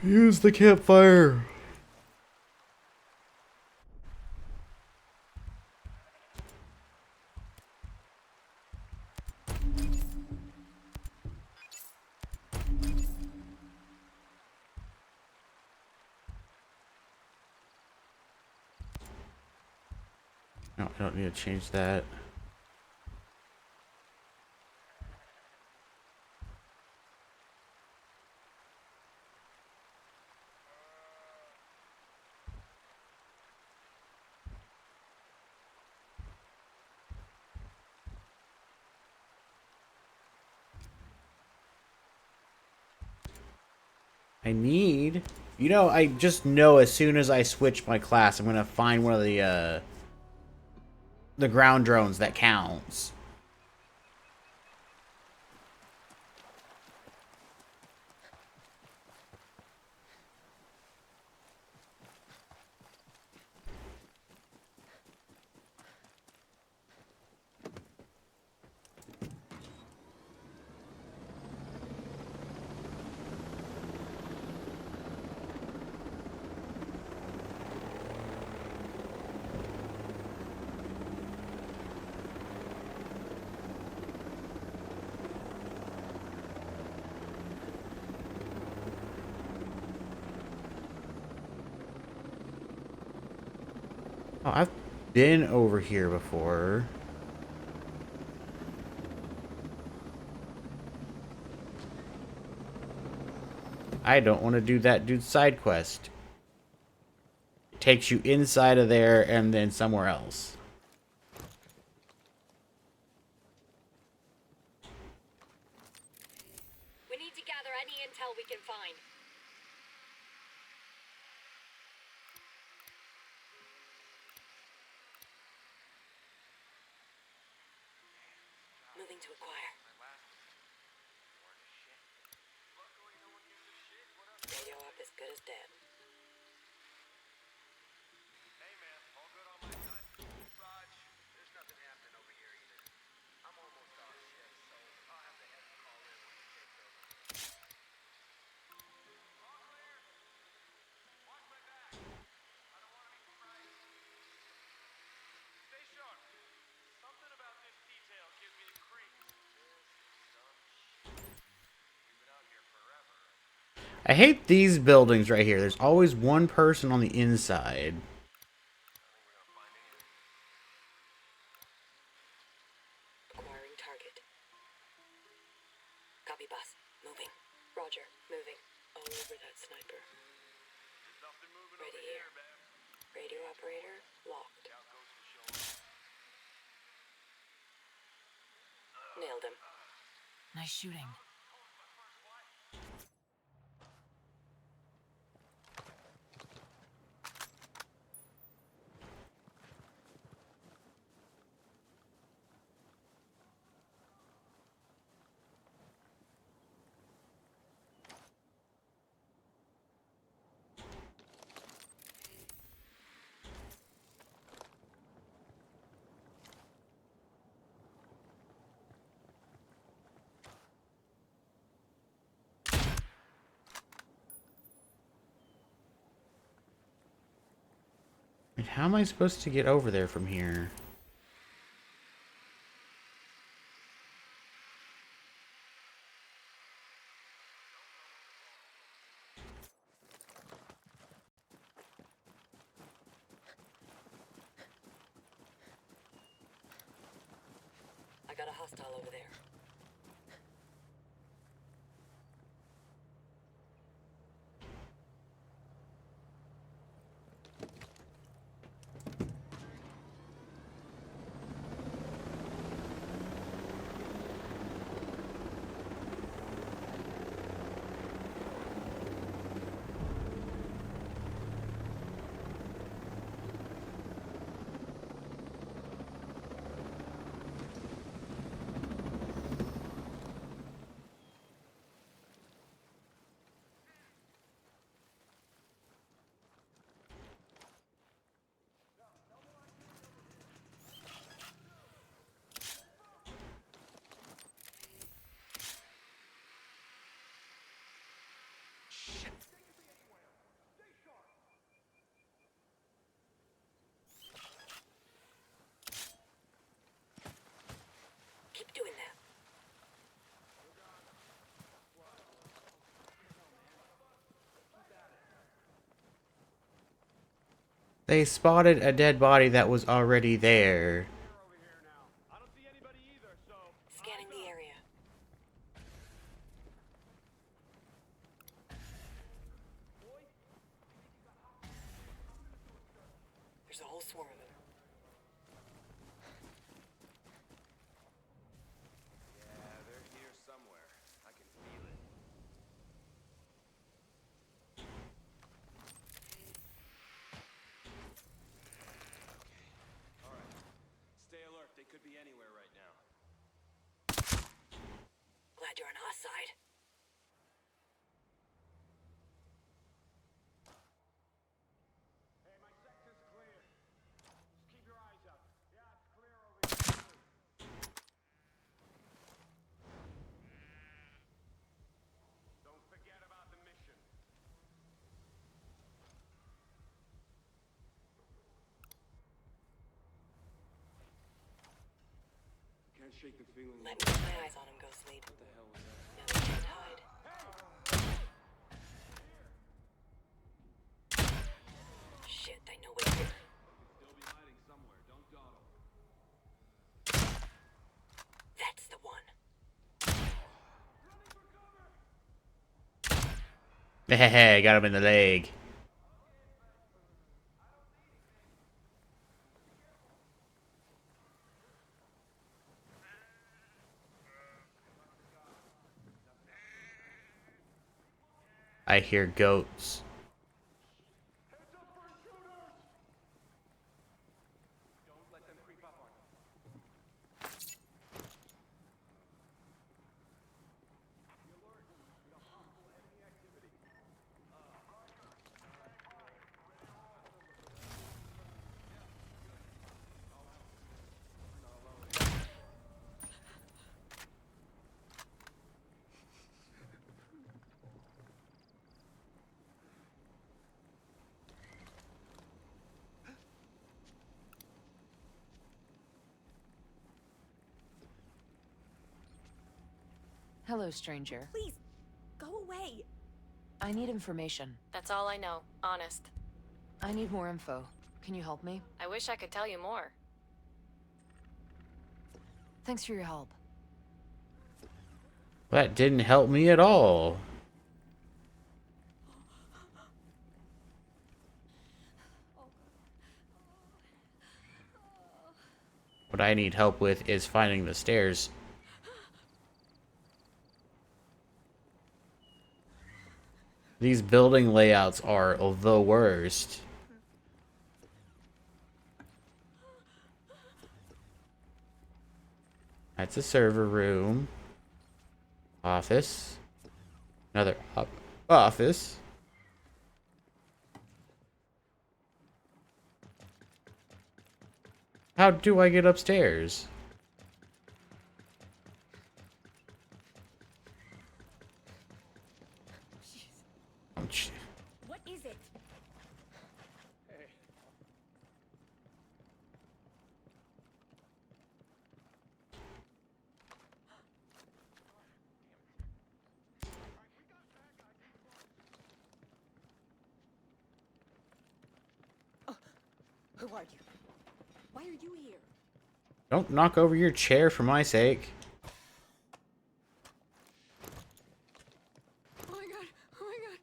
Speaker 1: Use the campfire. No, I don't need to change that. I need... You know, I just know as soon as I switch my class, I'm gonna find one of the ground drones that counts. Oh, I've been over here before. I don't want to do that dude's side quest. It takes you inside of there and then somewhere else.
Speaker 3: We need to gather any intel we can find. Moving to acquire. Radio up as good as dead.
Speaker 4: Hey man, all good on my side. Raj, there's nothing happening over here either. I'm almost off shift, so I'll have the head call in when he takes over. All clear. Watch my back. I don't want to be surprised. Stay sharp. Something about this detail gives me the creeps. We've been out here forever.
Speaker 1: I hate these buildings right here. There's always one person on the inside.
Speaker 3: Acquiring target. Copy, boss. Moving. Roger. Moving. All over that sniper.
Speaker 4: There's nothing moving.
Speaker 3: Ready here. Radio operator locked. Nailed him.
Speaker 5: Nice shooting.
Speaker 1: And how am I supposed to get over there from here?
Speaker 3: I got a hostile over there. Keep doing that.
Speaker 1: They spotted a dead body that was already there.
Speaker 4: Over here now. I don't see anybody either, so.
Speaker 3: Scanning the area. There's a whole swarm of them.
Speaker 10: Yeah, they're here somewhere. I can feel it. All right. Stay alert. They could be anywhere right now.
Speaker 3: Glad you're on our side.
Speaker 4: Hey, my sector's clear. Just keep your eyes up. Yeah, it's clear over here. Don't forget about the mission.
Speaker 10: Can't shake the feeling.
Speaker 3: Let me get my eyes on him, Ghost Lead.
Speaker 10: What the hell was that?
Speaker 3: Now they can't hide. Shit, they know we're here.
Speaker 10: Still be hiding somewhere. Don't dawdle.
Speaker 3: That's the one.
Speaker 1: Hehe, got him in the leg. I hear goats.
Speaker 10: Don't let them creep up on you.
Speaker 5: Hello, stranger.
Speaker 11: Please, go away.
Speaker 5: I need information.
Speaker 11: That's all I know, honest.
Speaker 5: I need more info. Can you help me?
Speaker 11: I wish I could tell you more.
Speaker 5: Thanks for your help.
Speaker 1: That didn't help me at all. I need help with is finding the stairs. These building layouts are the worst. That's a server room. Office. Another office. How do I get upstairs? Oh,
Speaker 11: What is it?
Speaker 3: Who are you? Why are you here?
Speaker 1: don't knock over your chair for my sake.
Speaker 3: Oh my god! Oh my god!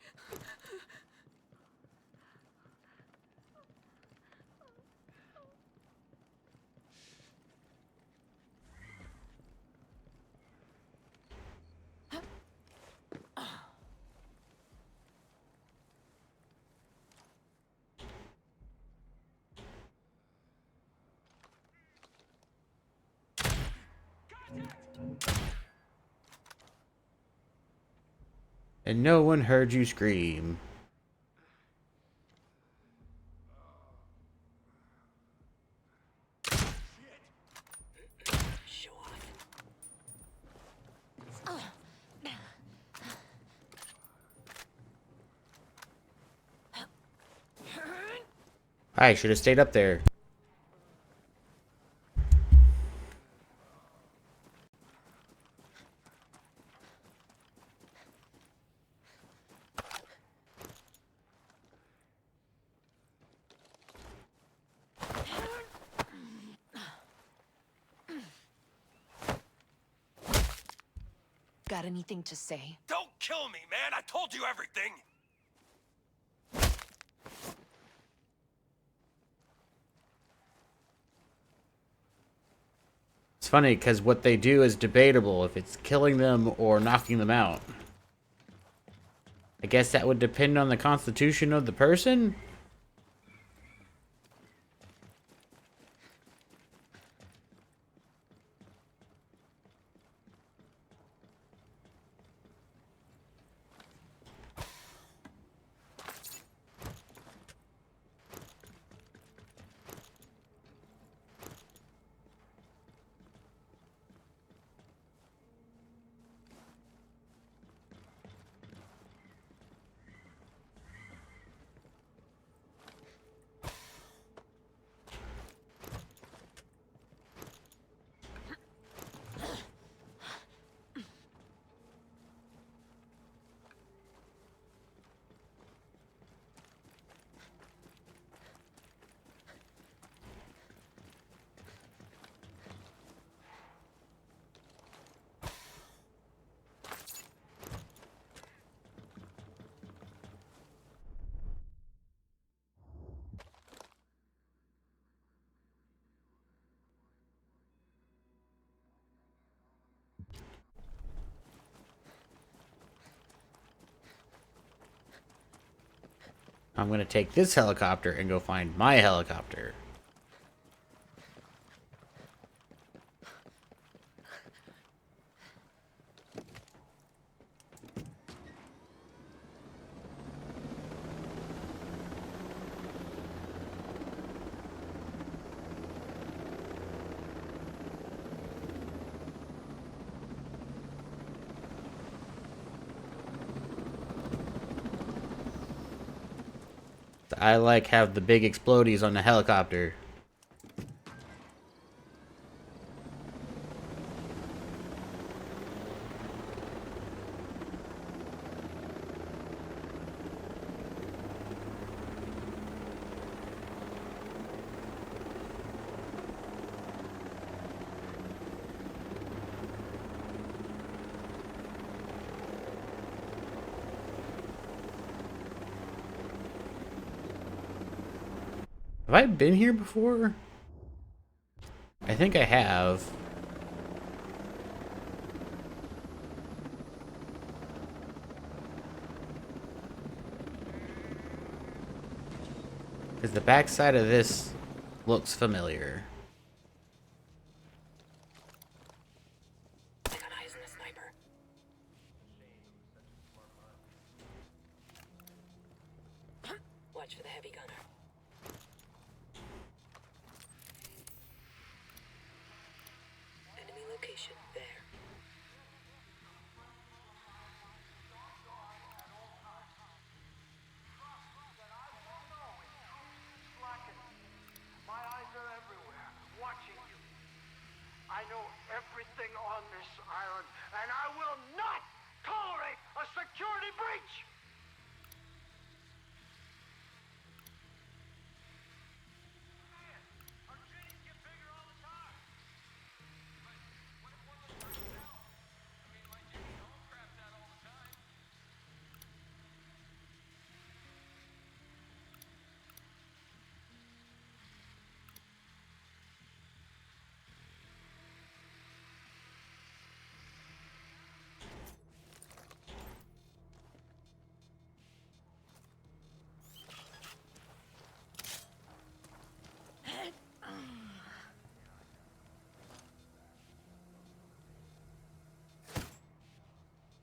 Speaker 1: And no one heard you scream.
Speaker 3: Show off.
Speaker 1: I should have stayed up there.
Speaker 5: Got anything to say?
Speaker 4: Don't kill me, man! I told you everything!
Speaker 1: It's funny because what they do is debatable if it's killing them or knocking them out. I guess that would depend on the constitution of the person? I'm going to take this helicopter and go find my helicopter. I like have the big explodies on the helicopter. Have I been here before? think I have. Because the backside of this looks familiar.
Speaker 3: I got eyes on a sniper. Watch for the heavy gunner. Enemy location there.
Speaker 4: My eyes are everywhere, watching you. I know everything on this island, and I will not tolerate a security breach! Man, our cities get bigger all the time. But what if one of us burns out? I mean, my Jimmy home craps out all the time.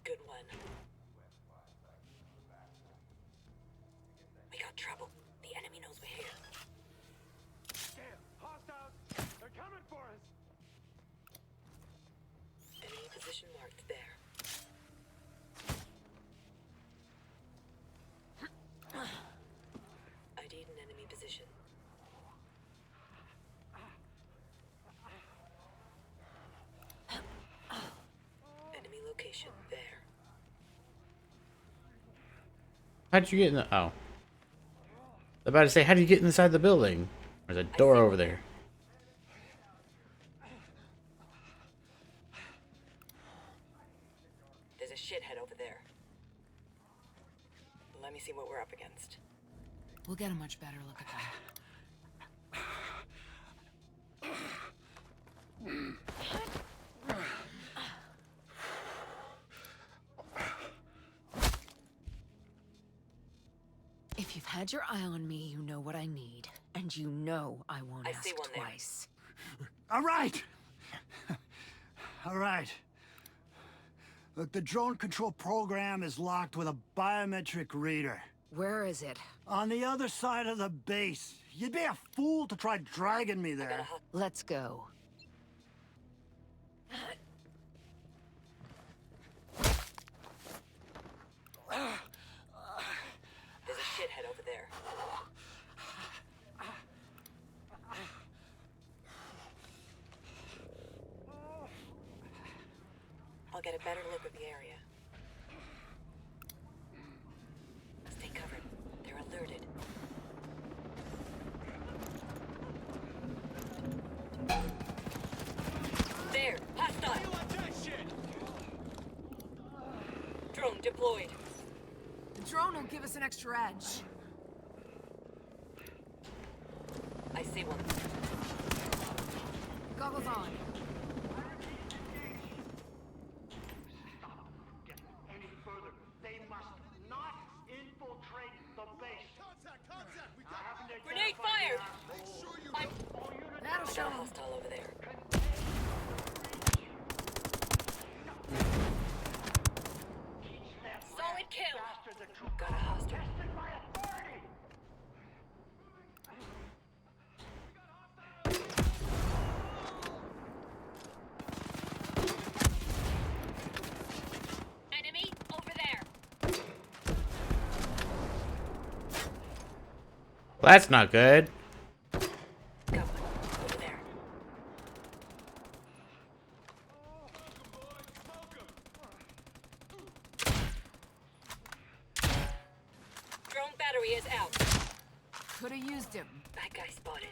Speaker 3: Good one. We got trouble. The enemy knows we're here.
Speaker 4: Damn, hostiles! They're coming for us!
Speaker 3: Enemy position marked there. ID'd an enemy position. Enemy location there.
Speaker 1: How'd you get in the... Oh. I was about to say, how did you get inside the building? There's a door over there.
Speaker 3: There's a shithead over there. Let me see what we're up against.
Speaker 5: We'll get a much better look at that. If you've had your eye on me, you know what I need. And you know I won't
Speaker 3: I
Speaker 5: ask
Speaker 3: see one there.
Speaker 5: twice.
Speaker 7: All right. All right. Look, the drone control program is locked with a biometric reader.
Speaker 5: Where is it?
Speaker 7: On the other side of the base. You'd be a fool to try dragging me there.
Speaker 5: Let's go.
Speaker 3: There's a shithead over there. I'll get a better look of the area. Stay covered. They're alerted. There! Hostile! Drone deployed.
Speaker 5: The drone will give us an extra edge.
Speaker 3: I see one.
Speaker 5: Goggles on.
Speaker 4: Any further, they must not infiltrate the base. Contact! We got
Speaker 3: Grenade fired!
Speaker 4: Make sure you
Speaker 5: That'll
Speaker 3: Got
Speaker 5: show
Speaker 3: a
Speaker 5: 'em.
Speaker 3: hostile over there. Solid kill! Got a hostile.
Speaker 11: Enemy over there.
Speaker 1: Well, that's not good.
Speaker 3: Got one over there. Drone battery is out.
Speaker 5: Could have used him.
Speaker 3: That guy spotted.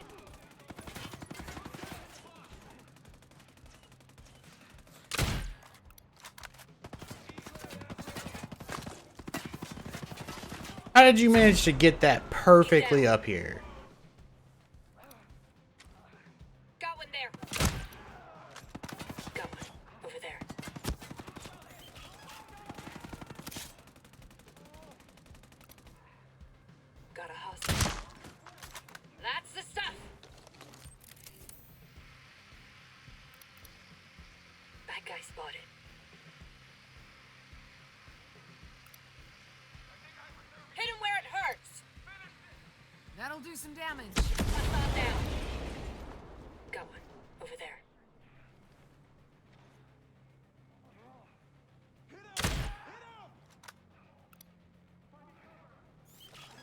Speaker 1: How did you manage to get that perfectly up here?
Speaker 11: Got one there.
Speaker 3: spotted. Hit him where it hurts!
Speaker 5: That'll do some damage.
Speaker 3: Hostile down. Got one. Over there.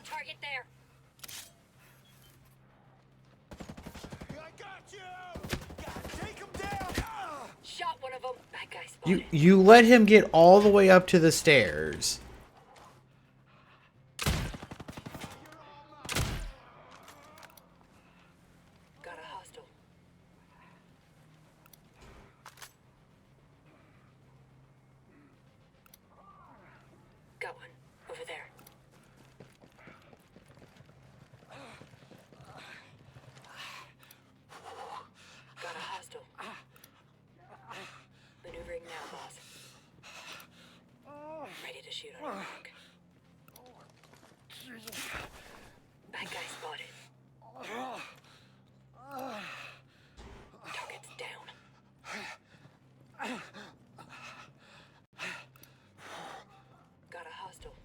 Speaker 3: Target there.
Speaker 4: I got you! God, take him down!
Speaker 3: Shot one of them. That guy spotted.
Speaker 1: You let him get all the way up to the stairs.
Speaker 3: Got a hostile. Got one. Over there. Got a hostile. Maneuvering now, boss. Ready to shoot on your mark. That guy spotted. Target's down. Got a hostile.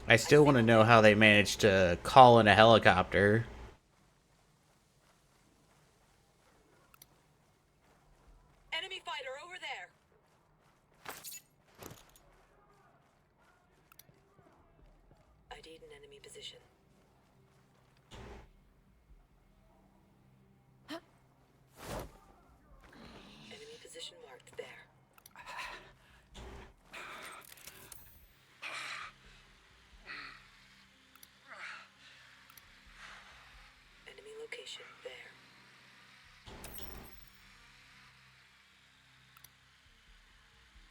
Speaker 1: I still want to know how they managed to call in a helicopter.
Speaker 3: Enemy fighter over there. ID'd an enemy position. Enemy position marked there. Enemy location there.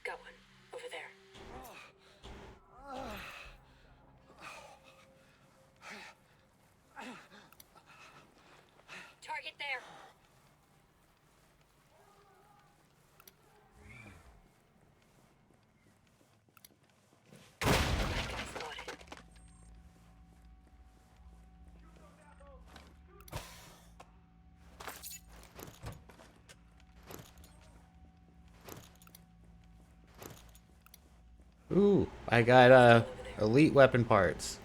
Speaker 3: Got one. Over there. Target there. That guy spotted.
Speaker 1: Ooh, I got elite weapon parts.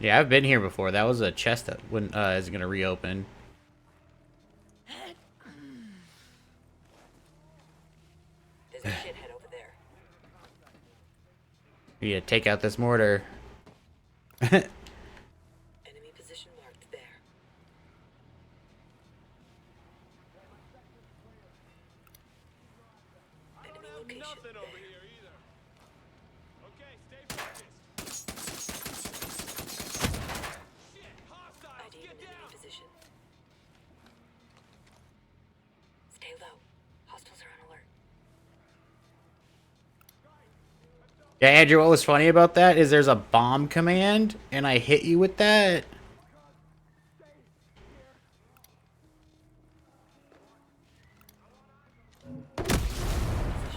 Speaker 1: Yeah, I've been here before. That was a chest that is gonna reopen.
Speaker 3: There's a shithead over there.
Speaker 1: Yeah, take out this mortar.
Speaker 3: Enemy position marked there. Enemy location
Speaker 4: Nothing
Speaker 3: there.
Speaker 4: over here either. Okay, stay focused. Shit, hostiles,
Speaker 3: ID'd
Speaker 4: get
Speaker 3: an enemy
Speaker 4: down!
Speaker 3: position. Stay low. Hostiles are on alert.
Speaker 1: Yeah, Andrew, what was funny about that is there's a bomb command, and I hit you with that.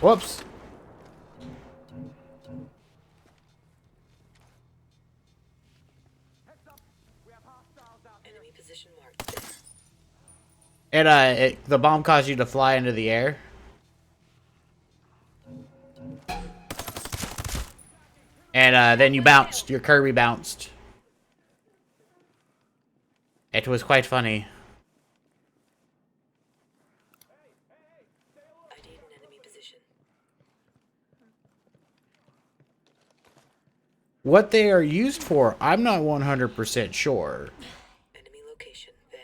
Speaker 1: Whoops.
Speaker 3: Enemy position marked there.
Speaker 1: And the bomb caused you to fly into the air. And then you bounced. Your Kirby bounced. It was quite funny.
Speaker 3: ID'd an enemy position.
Speaker 1: What they are used for, I'm not 100% sure.
Speaker 3: Enemy location there.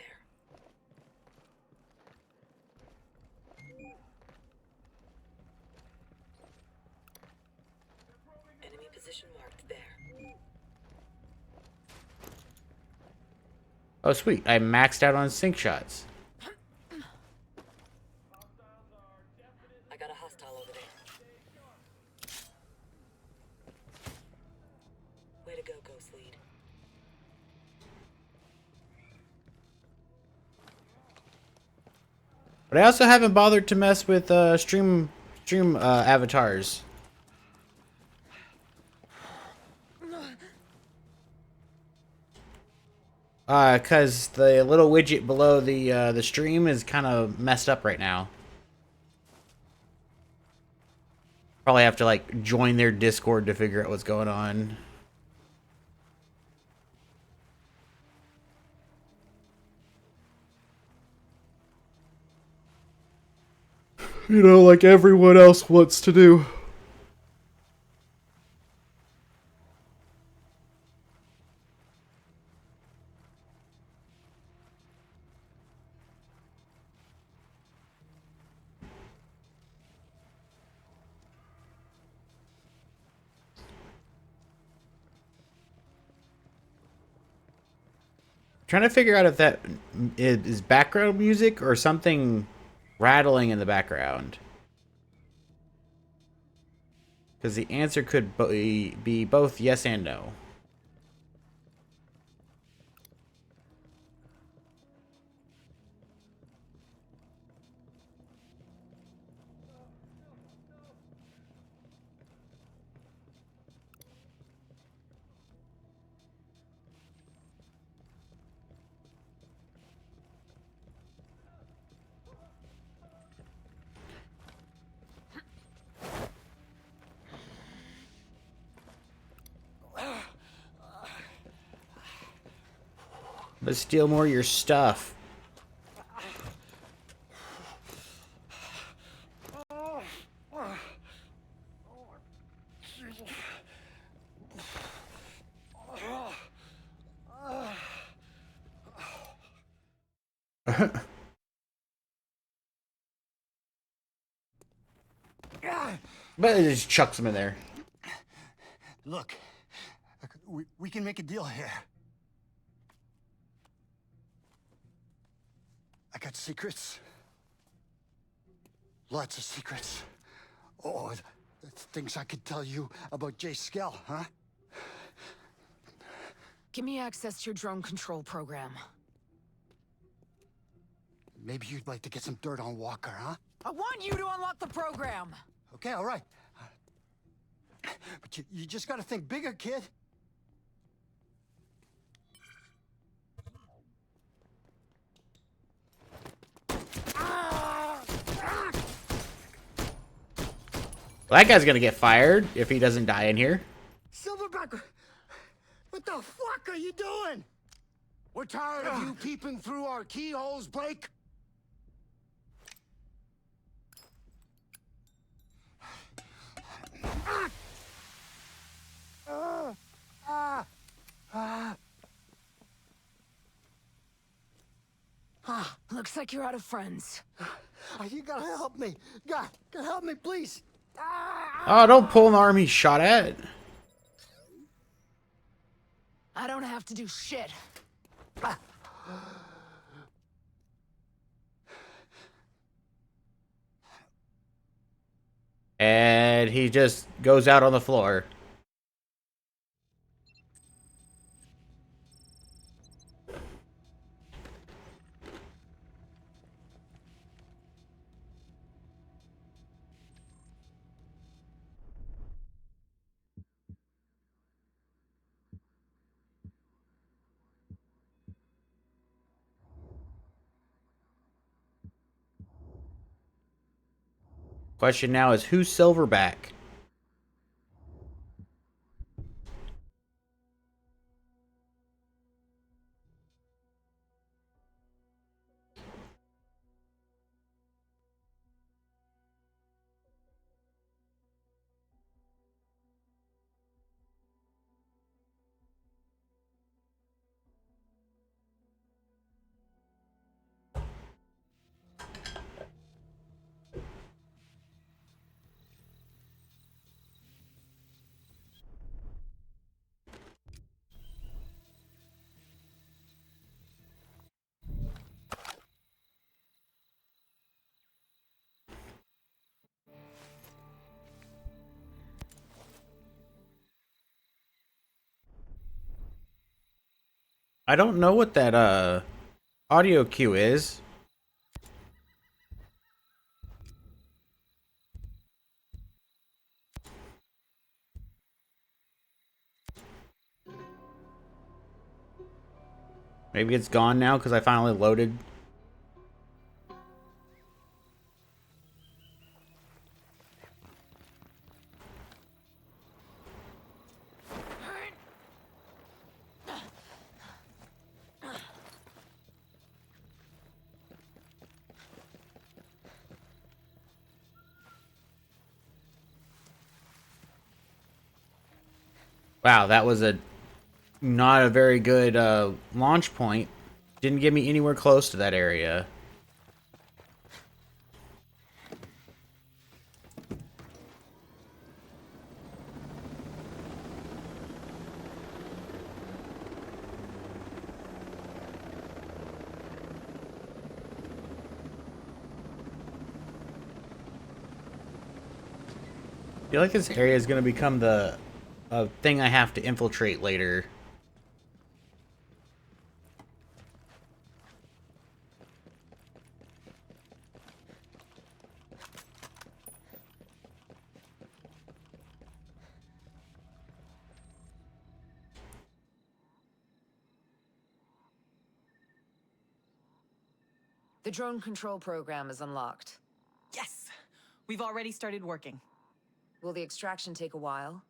Speaker 1: Oh, sweet. I maxed out on sync shots.
Speaker 3: I got a hostile over there. Way to go, Ghost Lead.
Speaker 1: But I also haven't bothered to mess with stream avatars. Cause the little widget below the stream is kind of messed up right now. Probably have to like join their Discord to figure out what's going on. You know, like everyone else wants to do. Trying to figure out if that is background music or something rattling in the background. Because the answer could be both yes and no. Let's steal more of your stuff. But it just chucks them in there.
Speaker 7: Look, we can make a deal here. I got secrets. Lots of secrets. Oh, things I could tell you about Jay Skell, huh?
Speaker 5: Give me access to your drone control program.
Speaker 7: Maybe you'd like to get some dirt on Walker, huh?
Speaker 5: I want you to unlock the program!
Speaker 7: Okay, all right. But you just gotta think bigger, kid.
Speaker 1: Well, that guy's gonna get fired if he doesn't die in here.
Speaker 7: Silverback, what the fuck are you doing?
Speaker 12: We're tired of you peeping through our keyholes, Blake.
Speaker 5: Looks like you're out of friends.
Speaker 7: You gotta help me. God, help me, please.
Speaker 1: Oh, don't pull an arm he's shot at.
Speaker 5: I don't have to do shit.
Speaker 1: And he just goes out on the floor. Question now is, who's Silverback? I don't know what that audio cue is. Maybe it's gone now because I finally loaded. Wow, that was a not a very good launch point. Didn't get me anywhere close to that area. I feel like this area is going to become the thing I have to infiltrate later.
Speaker 5: The drone control program is unlocked.
Speaker 8: Yes! We've already started working.
Speaker 5: Will the extraction take a while?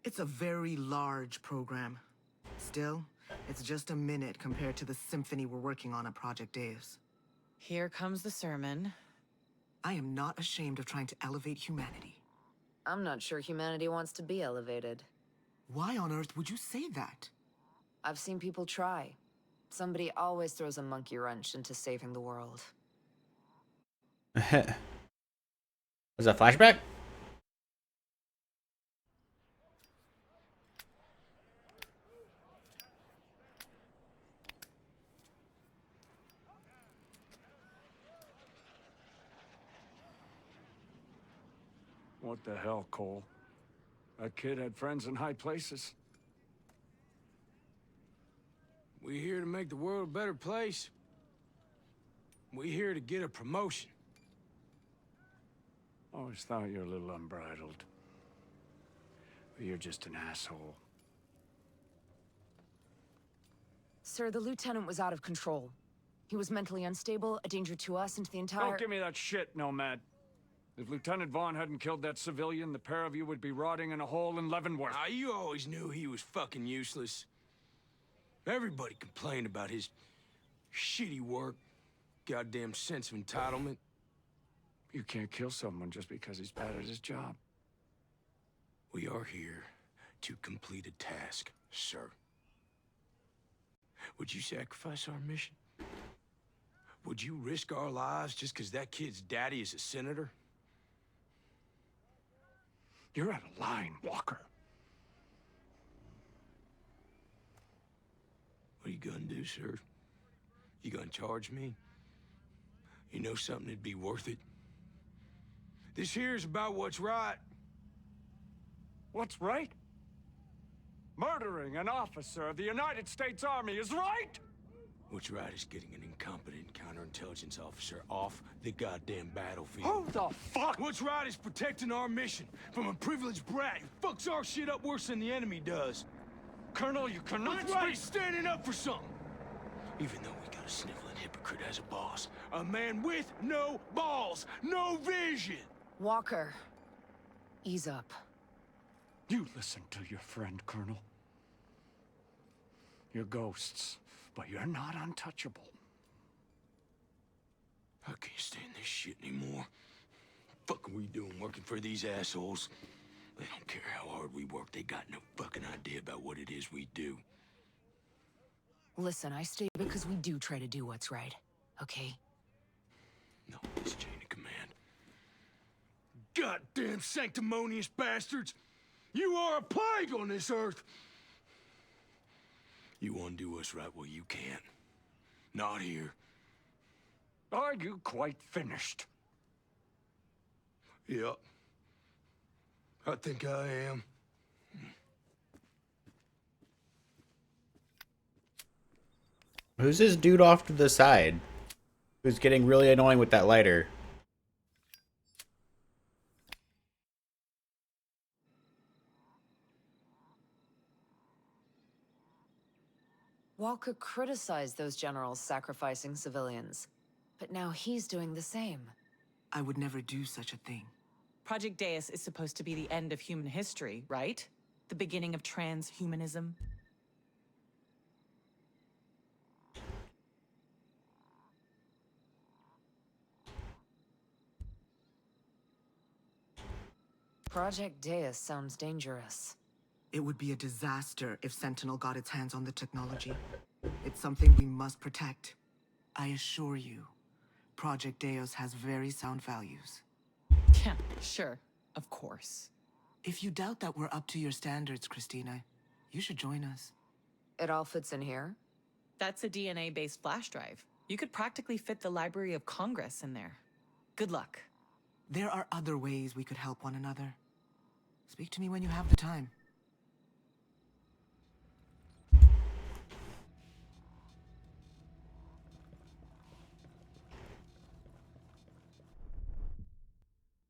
Speaker 9: It's a very large program. Still, it's just a minute compared to the symphony we're working on at Project Dave's.
Speaker 8: Here comes the sermon.
Speaker 9: I am not ashamed of trying to elevate humanity.
Speaker 5: I'm not sure humanity wants to be elevated.
Speaker 9: Why on earth would you say that?
Speaker 5: I've seen people try. Somebody always throws a monkey wrench into saving the world.
Speaker 1: Was that flashback?
Speaker 4: What the hell, Cole? That kid had friends in high places.
Speaker 12: We here to make the world a better place. We here to get a promotion.
Speaker 4: Always thought you were a little unbridled. But you're just an asshole.
Speaker 5: Sir, the lieutenant was out of control. He was mentally unstable, a danger to us and to the entire—
Speaker 4: Don't give me that shit, Nomad. If Lieutenant Vaughn hadn't killed that civilian, the pair of you would be rotting in a hole in Leavenworth.
Speaker 12: Ah, you always knew he was fucking useless. Everybody complained about his shitty work, goddamn sense of entitlement.
Speaker 4: You can't kill someone just because he's bad at his job.
Speaker 12: We are here to complete a task, sir. Would you sacrifice our mission? Would you risk our lives just because that kid's daddy is a senator?
Speaker 4: You're out of line, Walker.
Speaker 12: What are you gonna do, sir? You gonna charge me? You know something that'd be worth it? This here's about what's right.
Speaker 4: What's right? Murdering an officer of the United States Army is right!
Speaker 12: What's right is getting an incompetent counterintelligence officer off the goddamn battlefield.
Speaker 4: Who the fuck?
Speaker 12: What's right is protecting our mission from a privileged brat who fucks our shit up worse than the enemy does.
Speaker 4: Colonel, you cannot
Speaker 12: What's right is standing up for something. Even though we got a sniveling hypocrite as a boss. A man with no balls, no vision.
Speaker 5: Walker, ease up.
Speaker 4: You listen to your friend, Colonel. You're ghosts, but you're not untouchable.
Speaker 12: I can't stand this shit anymore. Fuck are we doing working for these assholes? They don't care how hard we work. They got no fucking idea about what it is we do.
Speaker 5: Listen, I stay because we do try to do what's right, okay?
Speaker 12: No, this chain of command. Goddamn sanctimonious bastards! You are a plague on this earth! You want to do what's right? Well, you can't. Not here.
Speaker 4: Are you quite finished?
Speaker 12: Yep. I think I am.
Speaker 1: Who's this dude off to the side? Who's getting really annoying with that lighter?
Speaker 5: Walker criticized those generals sacrificing civilians, but now he's doing the same.
Speaker 9: I would never do such a thing.
Speaker 8: Project Deus is supposed to be the end of human history, right? The beginning of transhumanism.
Speaker 5: Project Deus sounds dangerous.
Speaker 9: It would be a disaster if Sentinel got its hands on the technology. It's something we must protect. I assure you, Project Deus has very sound values.
Speaker 8: Yeah, sure. Of course.
Speaker 9: If you doubt that we're up to your standards, Christina, you should join us.
Speaker 5: It all fits in here?
Speaker 8: That's a DNA-based flash drive. You could practically fit the Library of Congress in there. Good luck.
Speaker 9: There are other ways we could help one another. Speak to me when you have the time.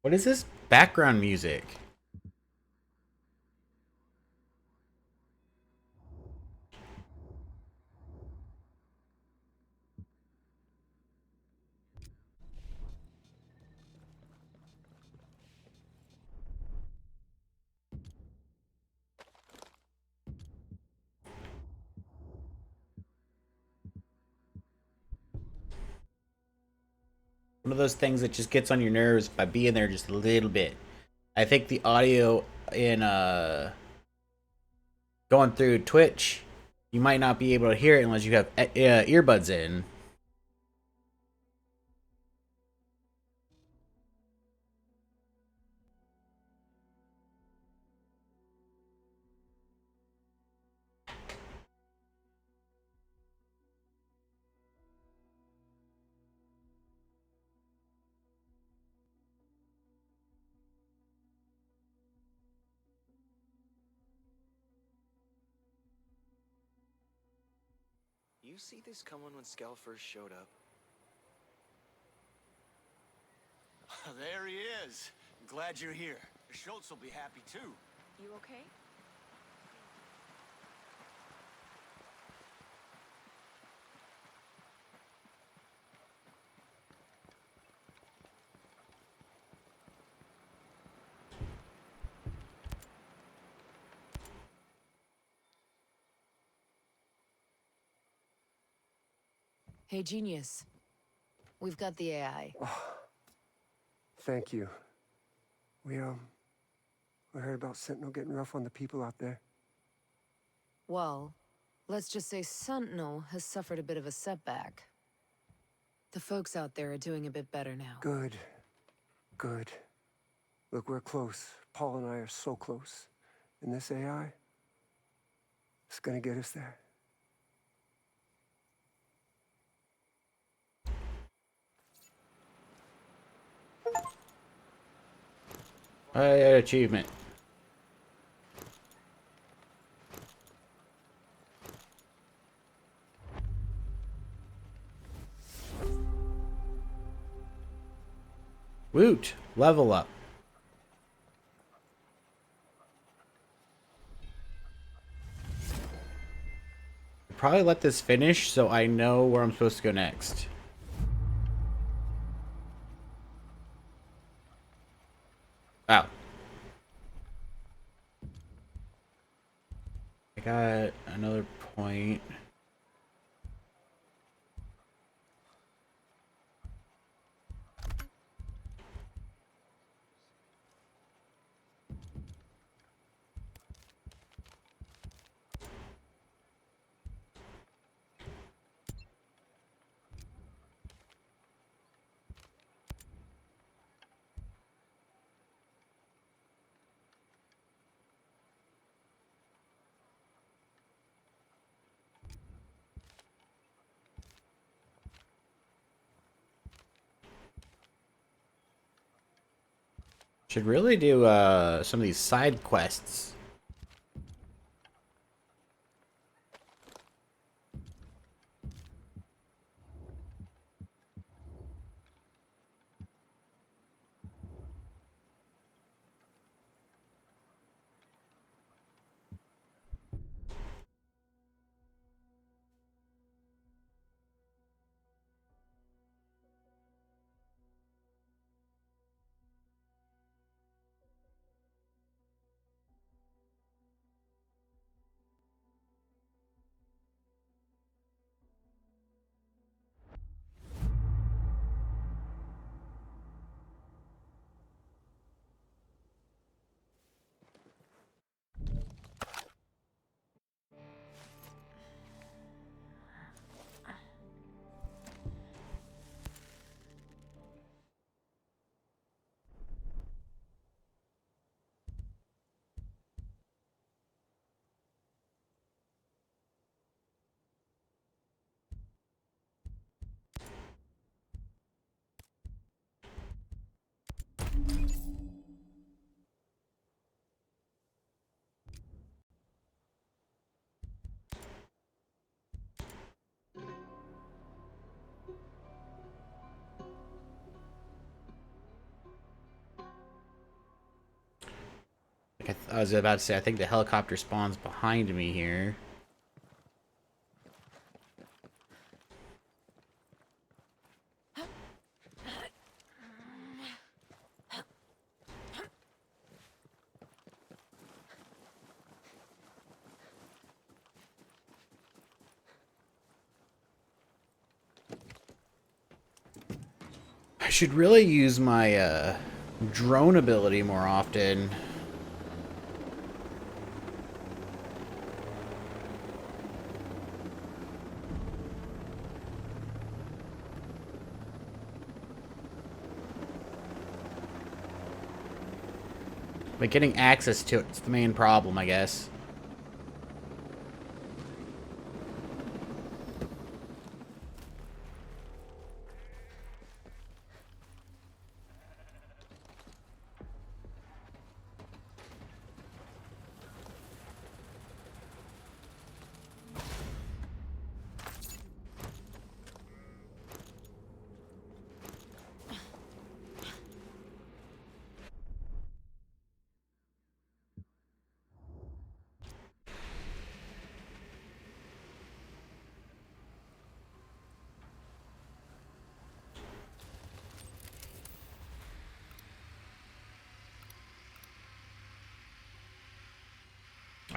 Speaker 1: What is this background music? One of those things that just gets on your nerves by being there just a little bit. I think the audio in going through Twitch, you might not be able to hear it unless you have earbuds in.
Speaker 13: You see this coming when Skell first showed up?
Speaker 6: There he is. Glad you're here. Schultz will be happy too.
Speaker 11: You okay?
Speaker 5: Hey, Genius. We've got the AI.
Speaker 14: Oh, thank you. We heard about Sentinel getting rough on the people out there.
Speaker 5: Well, let's just say Sentinel has suffered a bit of a setback. The folks out there are doing a bit better now.
Speaker 14: Good. Good. Look, we're close. Paul and I are so close. And this AI, it's gonna get us there.
Speaker 1: Achievement. Woot! Level up. Probably let this finish so I know where I'm supposed to go next. Wow. I got another point. Should really do some of these side quests. I was about to say, I think the helicopter spawns behind me here. I should really use my drone ability more often. But getting access to it's the main problem, I guess.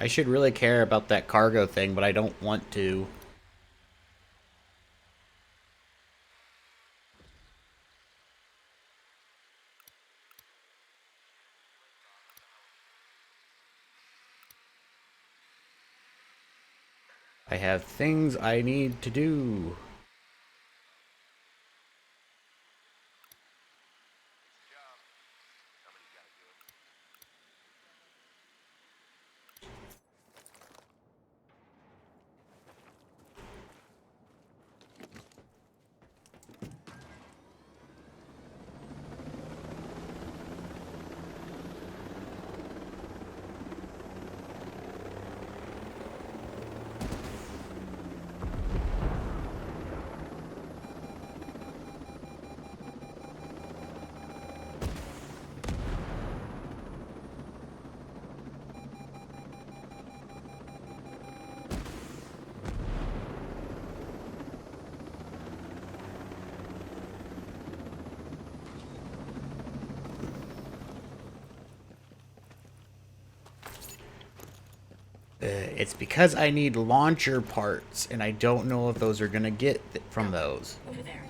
Speaker 1: I should really care about that cargo thing, but I don't want to. I have things I need to do. It's because I need launcher parts, and I don't know if those are gonna get from those.
Speaker 3: Over there.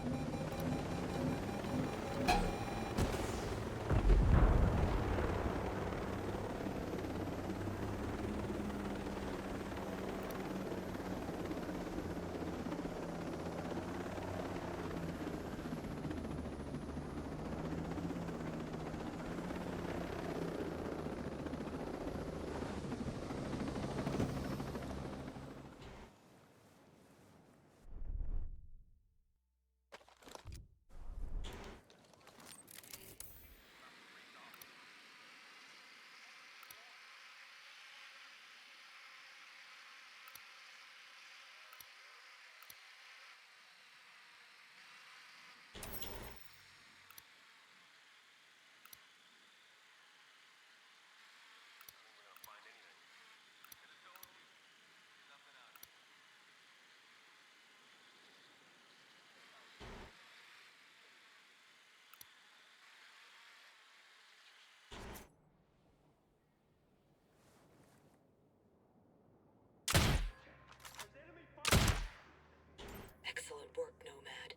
Speaker 3: Excellent work, Nomad.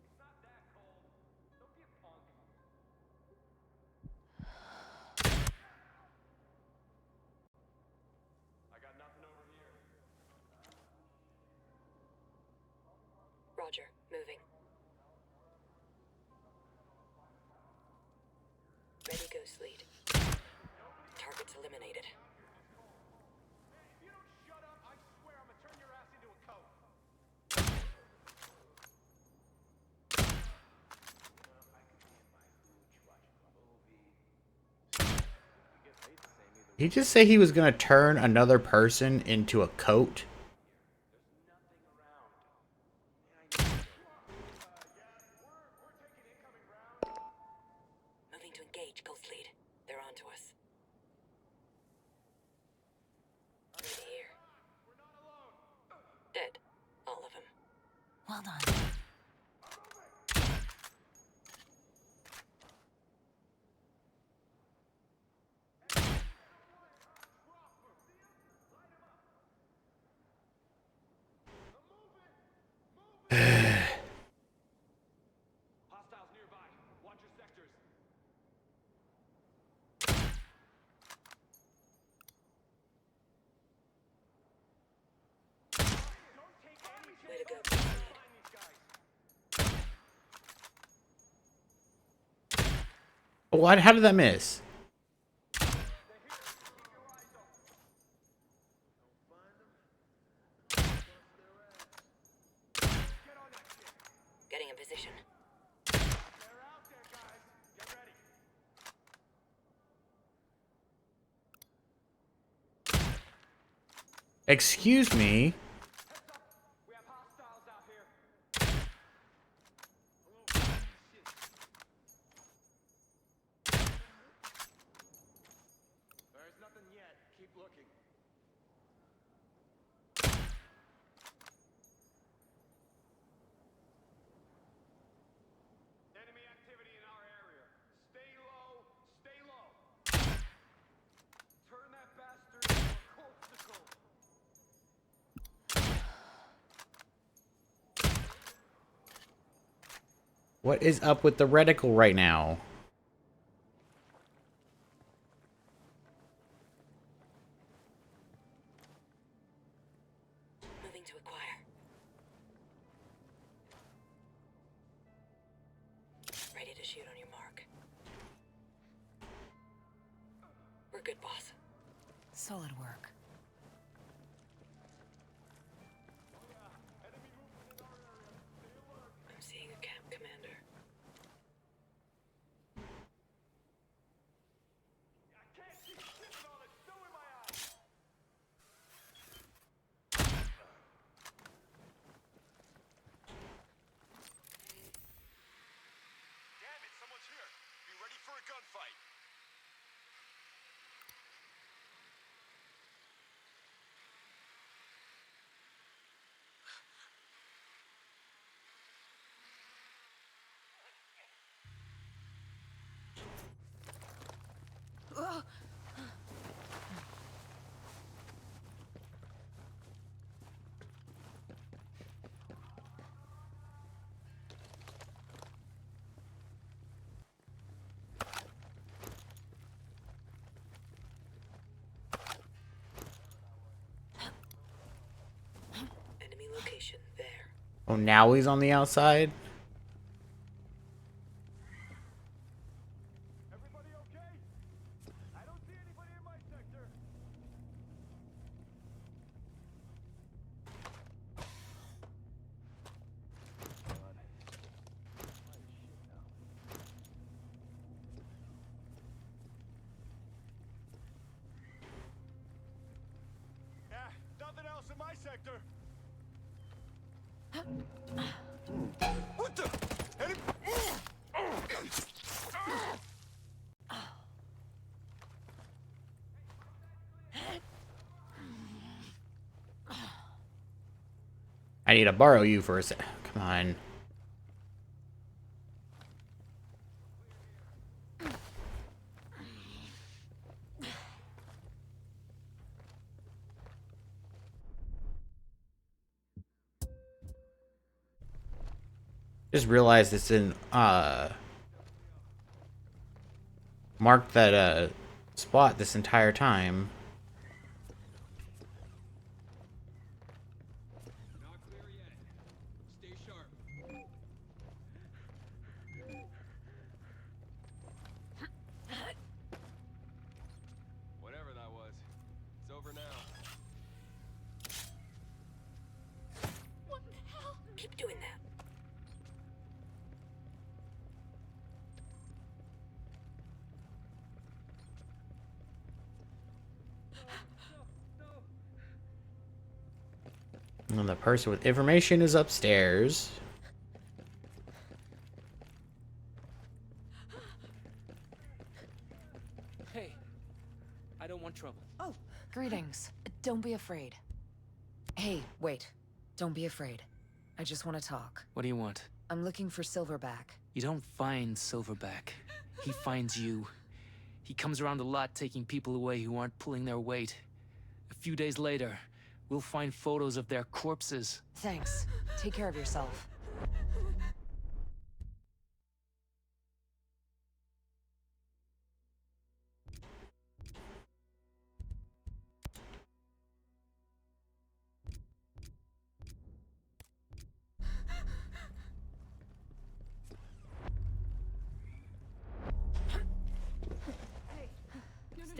Speaker 3: Roger, moving. Ready, Ghost Lead. Targets eliminated.
Speaker 1: Did he just say he was gonna turn another person into a coat?
Speaker 3: Moving to engage, Ghost Lead. They're onto us.
Speaker 1: What? How did that miss?
Speaker 3: Getting in position.
Speaker 1: Excuse me?
Speaker 6: There's nothing yet. Keep looking.
Speaker 4: Enemy activity in our area. Stay low, stay low. Turn that bastard into a corpsicle.
Speaker 1: What is up with the reticle right now?
Speaker 3: Moving to acquire. Ready to shoot on your mark. We're good, boss.
Speaker 5: Solid work.
Speaker 3: I'm seeing a camp commander.
Speaker 4: I can't see shit with all this snow in my eyes. Damn it, someone's here. Be ready for a gunfight.
Speaker 3: Enemy location there.
Speaker 1: Oh, now he's on the outside?
Speaker 4: Everybody okay? I don't see anybody in my sector. Yeah, nothing else in my sector.
Speaker 6: What the?
Speaker 1: I need to borrow you for a sec. Come on. Just realized it's in marked that spot this entire time.
Speaker 4: Not clear yet. Stay sharp. Whatever that was, it's over now.
Speaker 3: What the hell? Keep doing that.
Speaker 1: And the person with information is upstairs.
Speaker 2: Hey, I don't want trouble.
Speaker 5: Oh, greetings. Don't be afraid. Hey, wait. Don't be afraid. I just want to talk.
Speaker 2: What do you want?
Speaker 5: I'm looking for Silverback.
Speaker 2: You don't find Silverback. He finds you. He comes around a lot taking people away who aren't pulling their weight. A few days later, we'll find photos of their corpses.
Speaker 5: Thanks. Take care of yourself.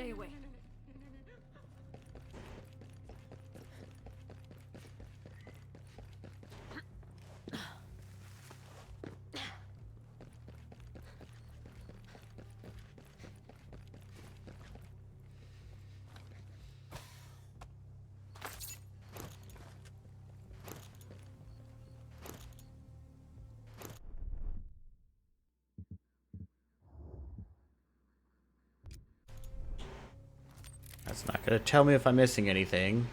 Speaker 5: Stay away.
Speaker 1: That's not gonna tell me if I'm missing anything.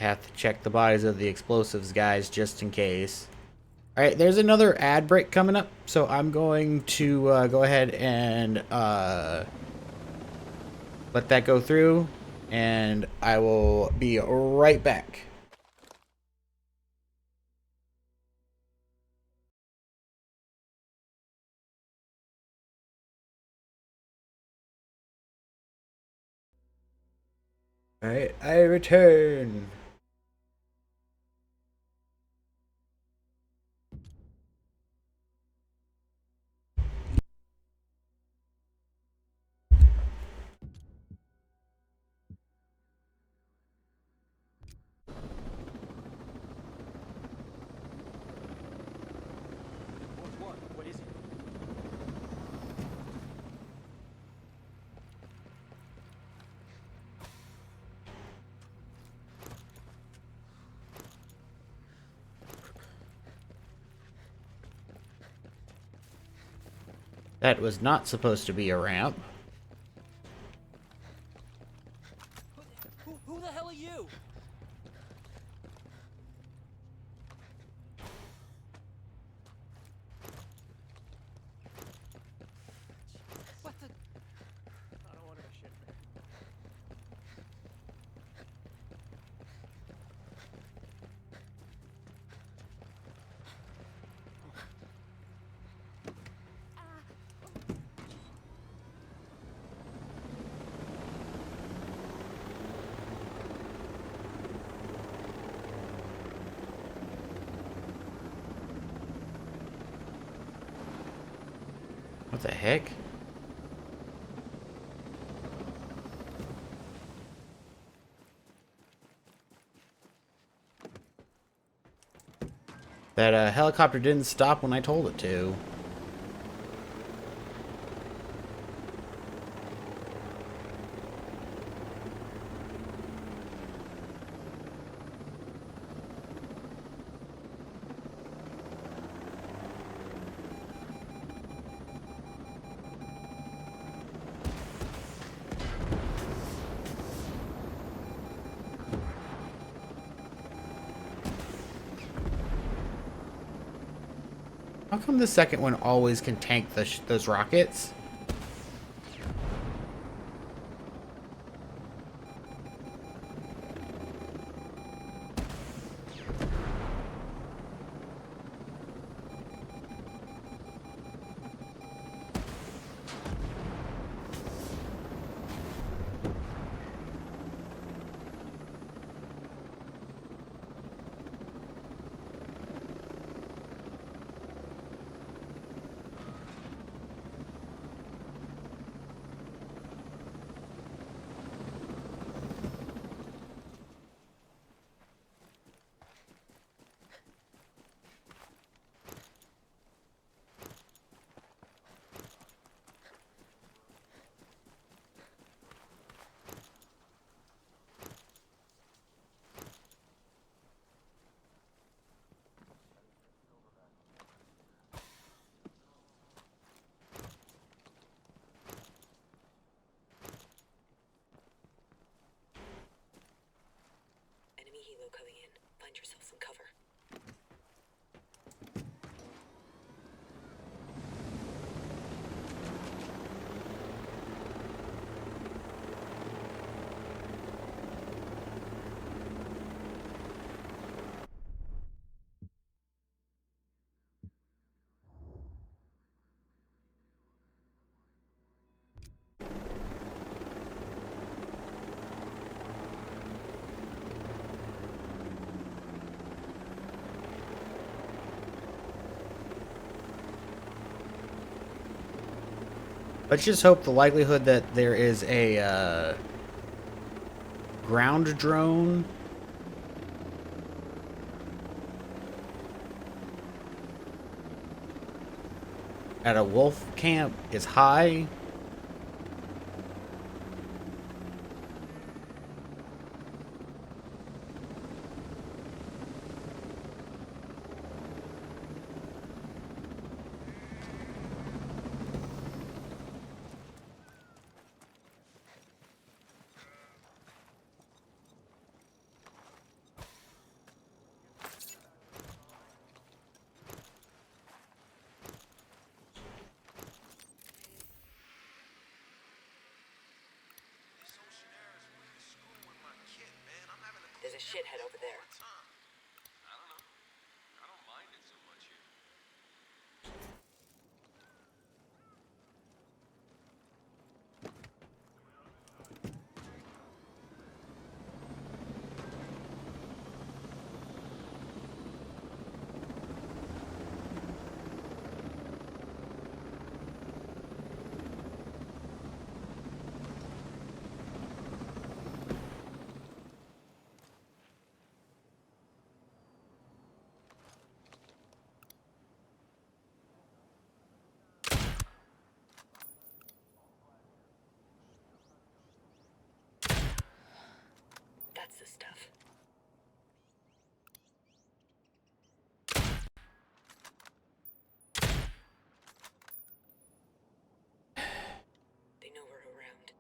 Speaker 1: I have to check the bodies of the explosives guys just in case. Alright, there's another ad break coming up, so I'm going to go ahead and let that go through, and I will be right back. Alright, I return.
Speaker 2: What is it?
Speaker 1: That was not supposed to be a ramp.
Speaker 2: Who the hell are you? What the? I don't want to shit, man.
Speaker 1: What the heck? That helicopter didn't stop when I told it to. How come the second one always can tank those rockets? Let's just hope the likelihood that there is a ground drone at a wolf camp is high.
Speaker 3: There's a shithead over there.
Speaker 10: I don't know. I don't mind it so much here.
Speaker 3: That's the stuff. They know we're around.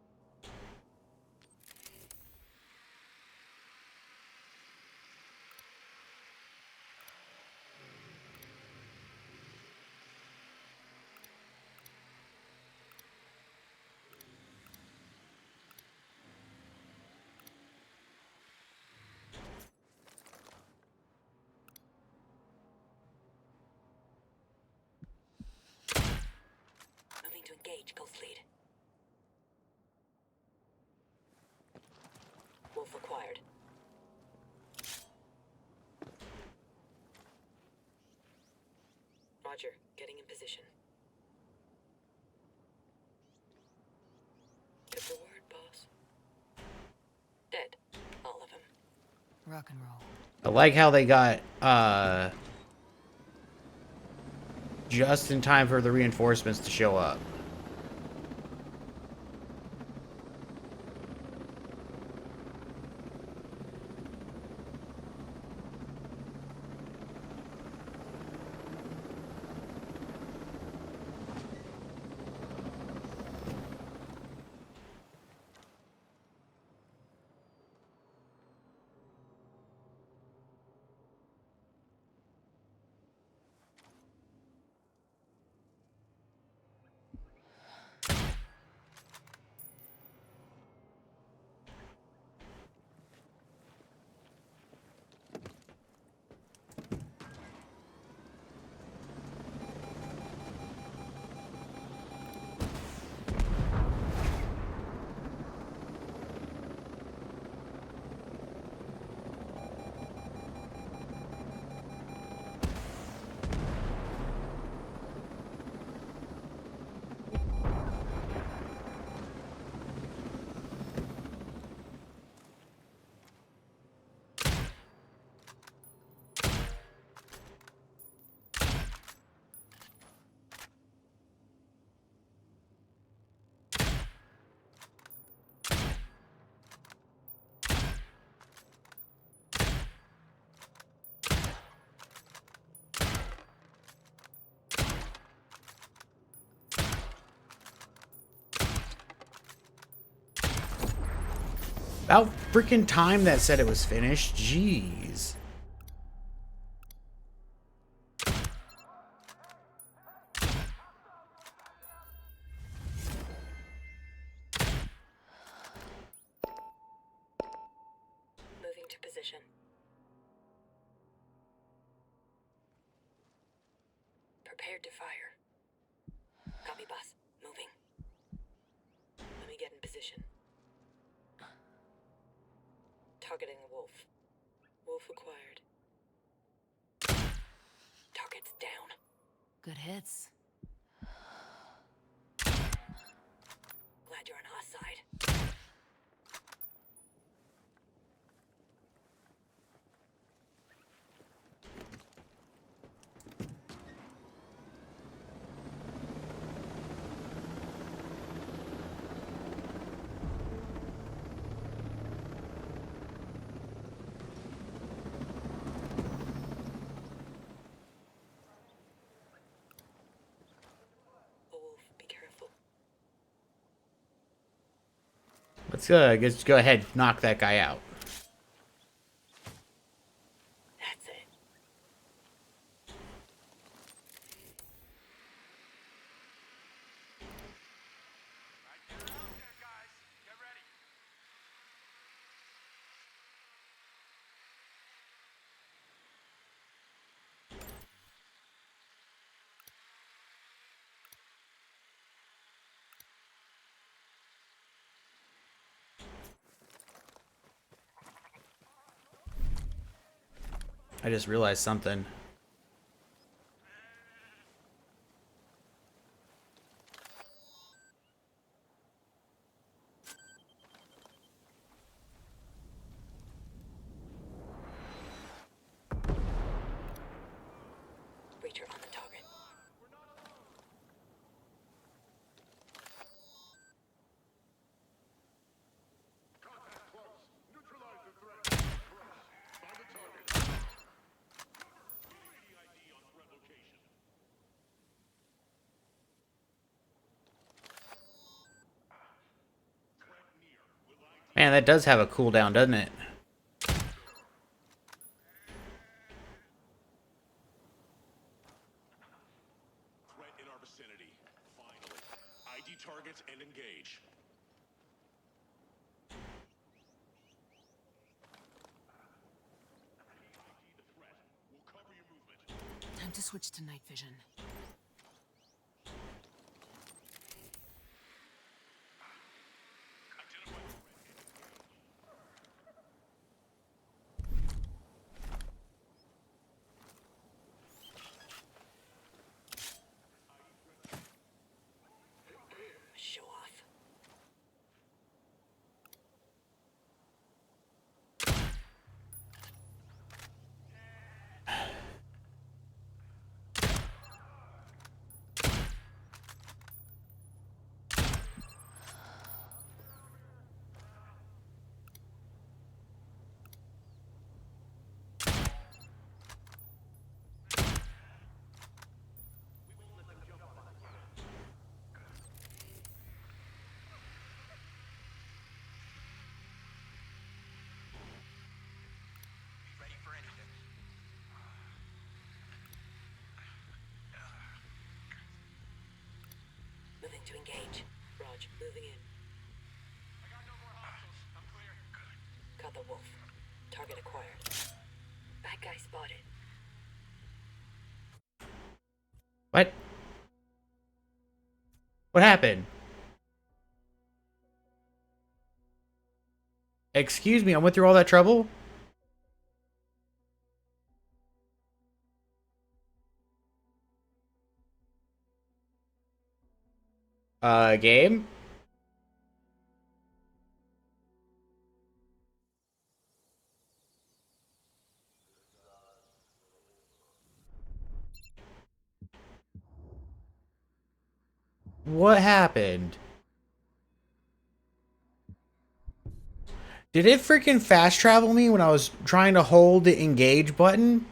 Speaker 3: Moving to engage, Ghost Lead. Wolf acquired. Roger, getting in position. Took the word, boss. Dead. All of them.
Speaker 5: Rock and roll.
Speaker 1: I like how they got just in time for the reinforcements to show up. About freaking time that said it was finished. Jeez.
Speaker 3: Moving to position. Prepared to fire. Copy, boss. Moving. Let me get in position. Targeting the wolf. Wolf acquired. Target's down.
Speaker 5: Good hits.
Speaker 1: Let's go ahead and knock that guy out.
Speaker 3: That's it.
Speaker 1: I just realized something.
Speaker 3: Breacher on the target.
Speaker 1: Man, that does have a cooldown, doesn't it?
Speaker 4: Threat in our vicinity. Finally. ID targets and engage.
Speaker 5: Time to switch to night vision.
Speaker 3: Show off. Moving to engage. Raj, moving in.
Speaker 4: I got no more hostiles. I'm clear.
Speaker 3: Got the wolf. Target acquired. Bad guy spotted.
Speaker 1: What? What happened? Excuse me, I went through all that trouble? Game? What happened? Did it freaking fast travel me when I was trying to hold the engage button?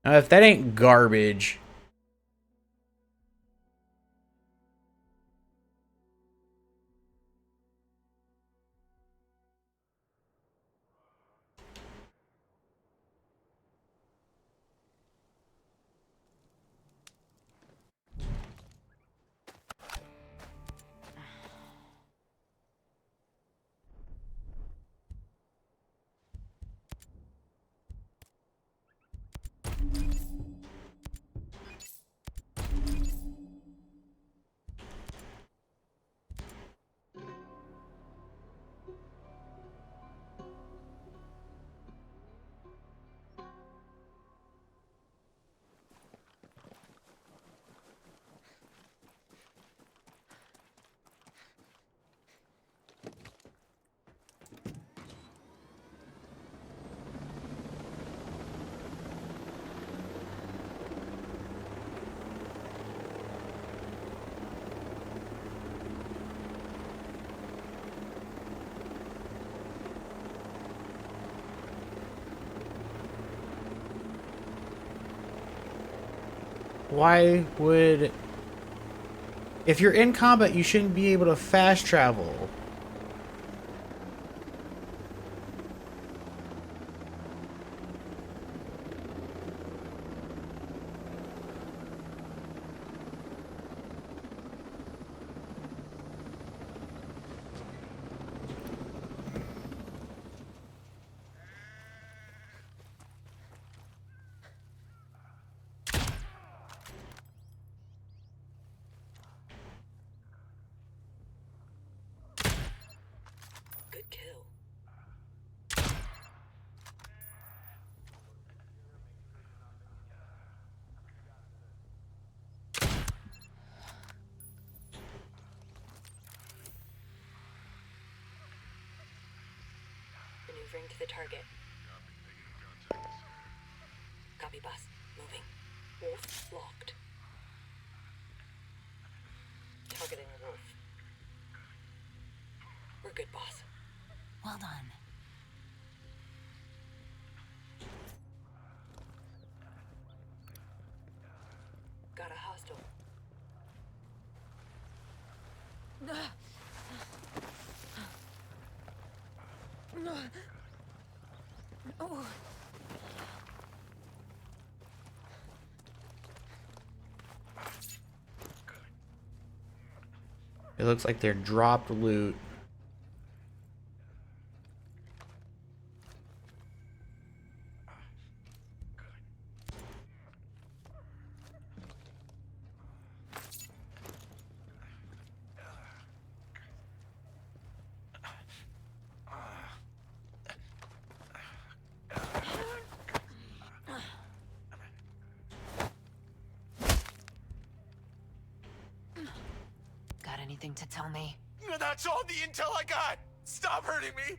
Speaker 1: If that ain't garbage. Why would... If you're in combat, you shouldn't be able to fast travel.
Speaker 3: Good kill. Maneuvering to the target. Copy, boss. Moving. Wolf locked. Targeting wolf. We're good, boss.
Speaker 5: Well done.
Speaker 3: Got a hostile.
Speaker 5: Oh.
Speaker 1: It looks like they're dropped loot.
Speaker 5: Got anything to tell me?
Speaker 6: That's all the intel I got! Stop hurting me!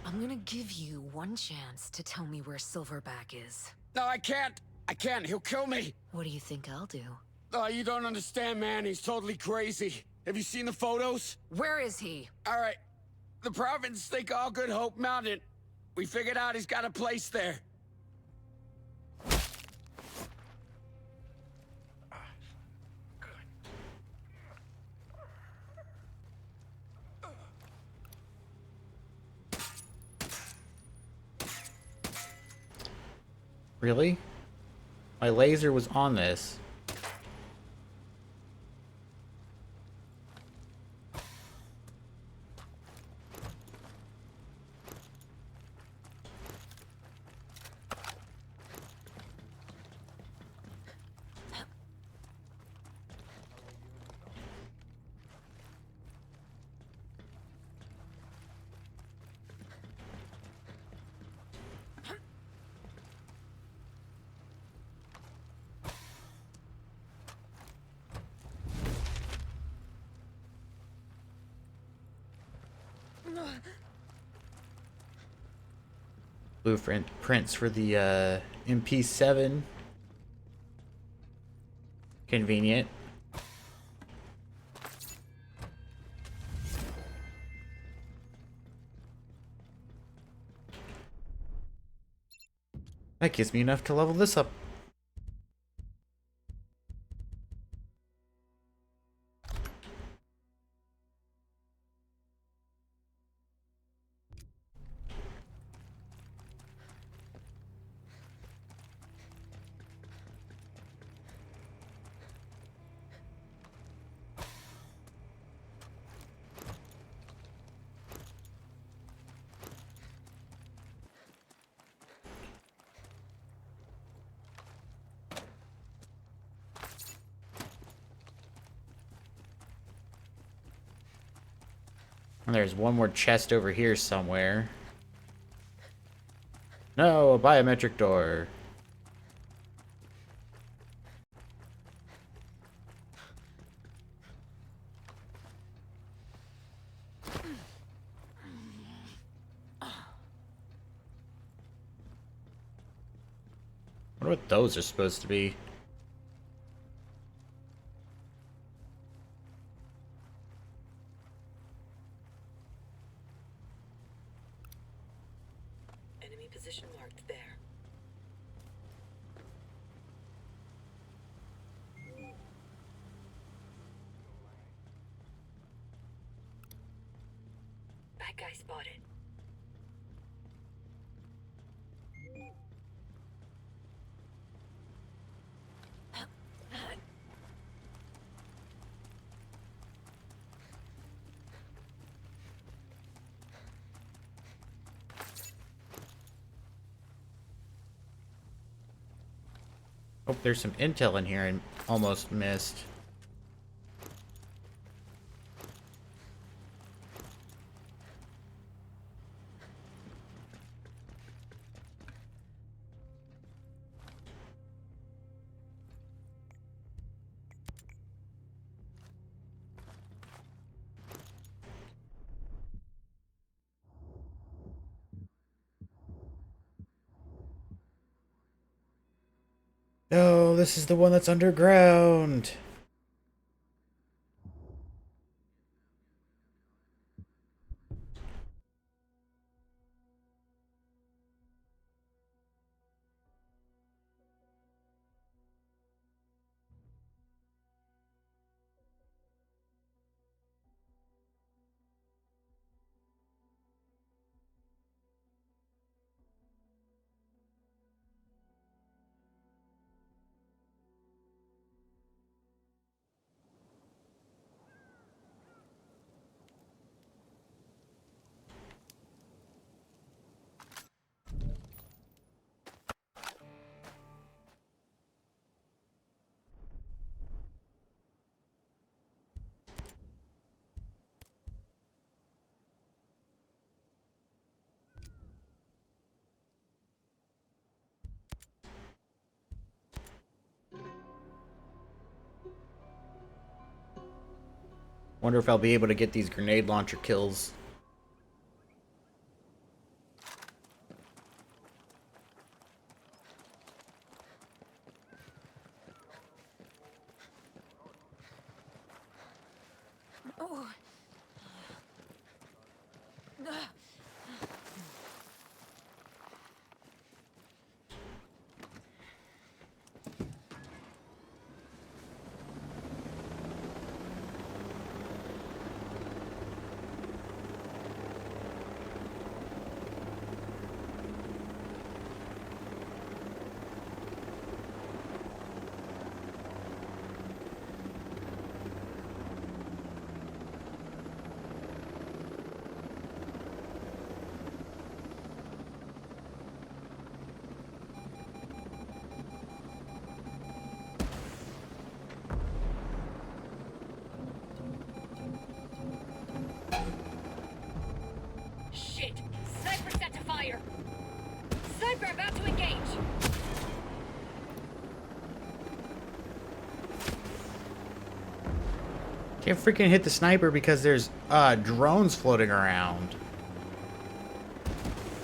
Speaker 5: I'm gonna give you one chance to tell me where Silverback is.
Speaker 15: No, I can't. I can't. He'll kill me.
Speaker 5: What do you think I'll do?
Speaker 15: Oh, you don't understand, man. He's totally crazy. Have you seen the photos?
Speaker 5: Where is he?
Speaker 15: All right. The province think all Good Hope Mountain. We figured out he's got a place there.
Speaker 1: Really? My laser was on this. Blueprint prints for the MP7. Convenient. That gives me enough to level this up. And there's one more chest over here somewhere. No, a biometric door. I wonder what those are supposed to be.
Speaker 3: Enemy position marked there. Guy spotted.
Speaker 1: Hope there's some intel in here and almost missed. No, this is the one that's underground. Wonder if I'll be able to get these grenade launcher kills.
Speaker 5: Oh.
Speaker 3: Shit! Sniper set to fire! Sniper about to engage!
Speaker 1: Can't freaking hit the sniper because there's drones floating around.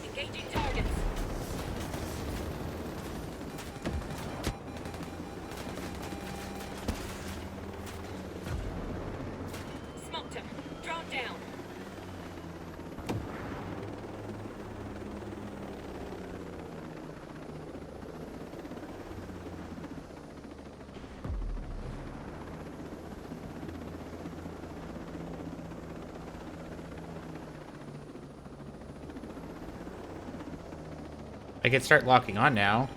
Speaker 3: Engaging targets. Smoked him. Drone down.
Speaker 1: I can start locking on now.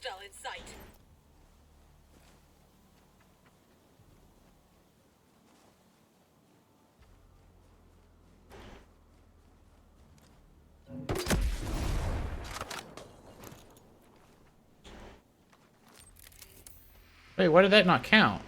Speaker 3: Hostile in sight.
Speaker 1: Wait, why did that not count?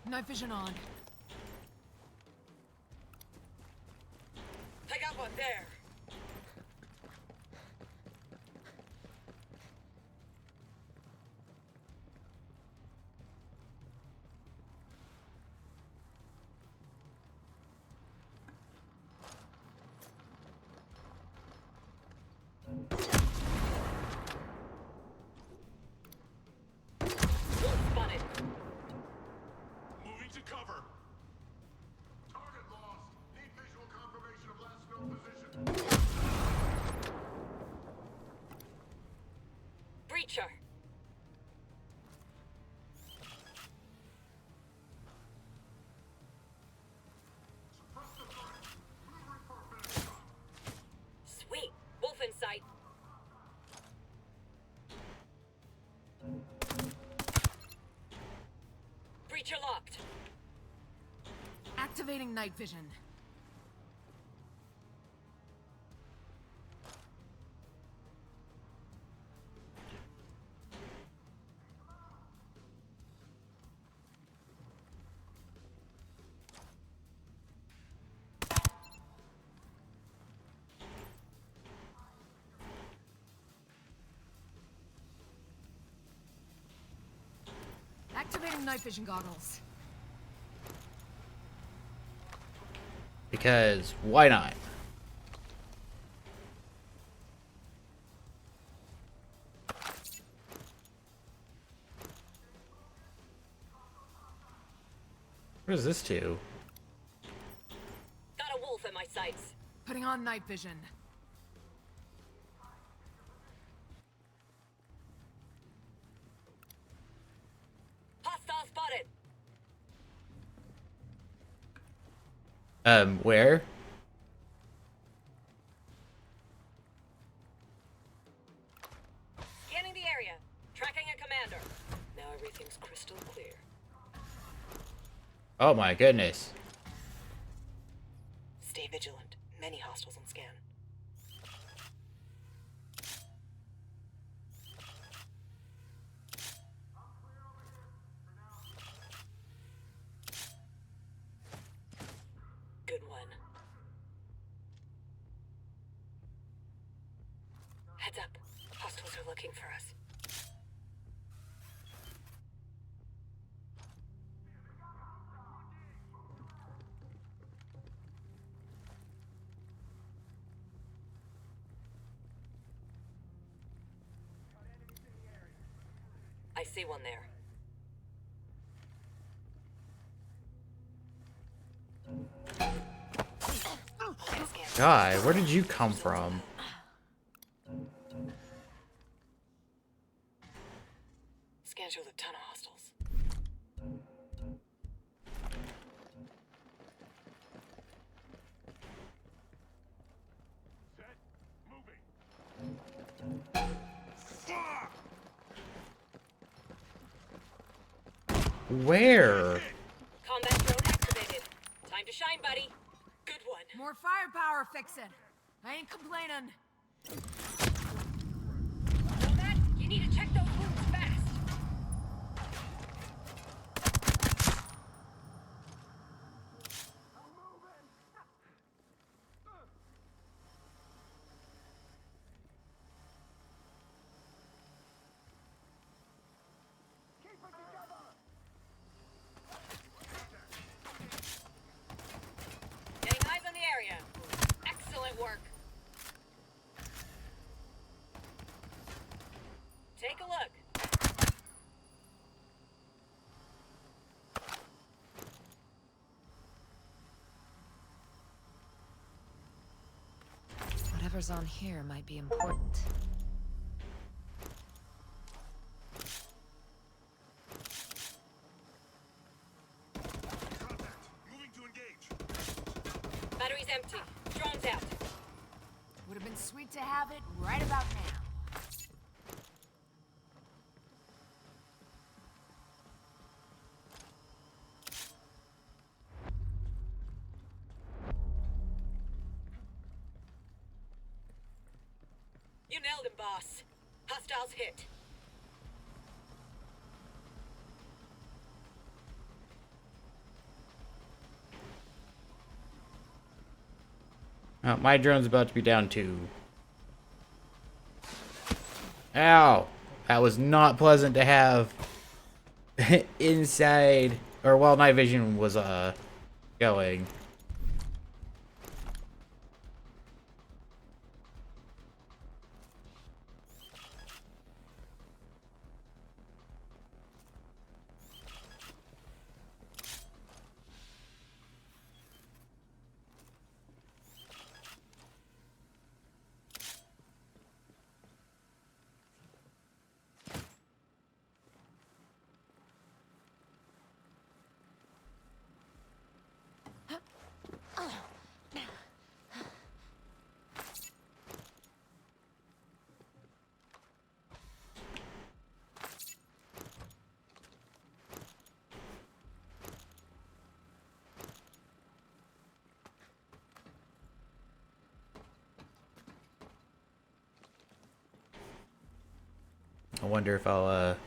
Speaker 5: Night vision on.
Speaker 3: I got one there. Wolf spotted.
Speaker 4: Moving to cover. Target lost. Need visual confirmation of last known position.
Speaker 3: Breacher. Sweet. Wolf in sight. Breacher locked.
Speaker 5: Activating night vision. Activating night vision goggles.
Speaker 1: Because why not? What is this to?
Speaker 3: Got a wolf in my sights.
Speaker 5: Putting on night vision.
Speaker 3: Hostile spotted.
Speaker 1: Where?
Speaker 3: Scanning the area. Tracking a commander. Now everything's crystal clear.
Speaker 1: Oh my goodness.
Speaker 3: Stay vigilant. Many hostiles on scan. Good one. Heads up. Hostiles are looking for us. I see one there.
Speaker 1: God, where did you come from?
Speaker 3: Scan shows a ton of hostiles.
Speaker 4: Set. Moving.
Speaker 1: Where?
Speaker 3: Combat drone activated. Time to shine, buddy. Good one.
Speaker 5: More firepower, fix it. I ain't complaining.
Speaker 3: Nomad, you need to check those wounds fast. Getting eyes on the area. Excellent work. Take a look.
Speaker 5: Whatever's on here might be important. it right about now.
Speaker 3: You nailed him, boss. Hostiles hit.
Speaker 1: My drone's about to be down too. Ow! That was not pleasant to have inside, or while night vision was going. I wonder if I'll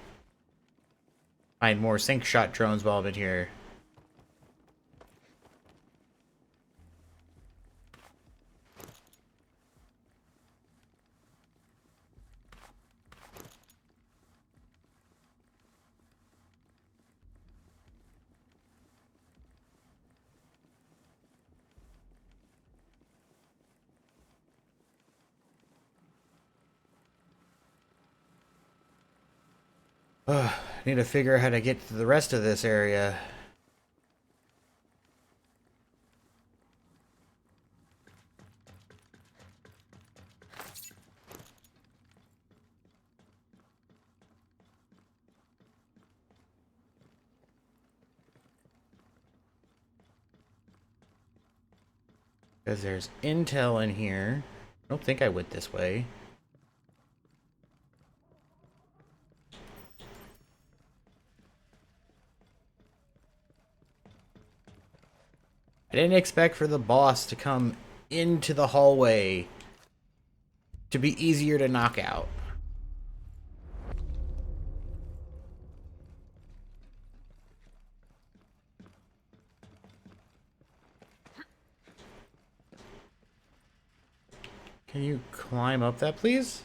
Speaker 1: find more sync shot drones while I'm in here. I need to figure out how to get to the rest of this area. Because there's intel in here. I don't think I went this way. I didn't expect for the boss to come into the hallway to be easier to knock out. Can you climb up that, please?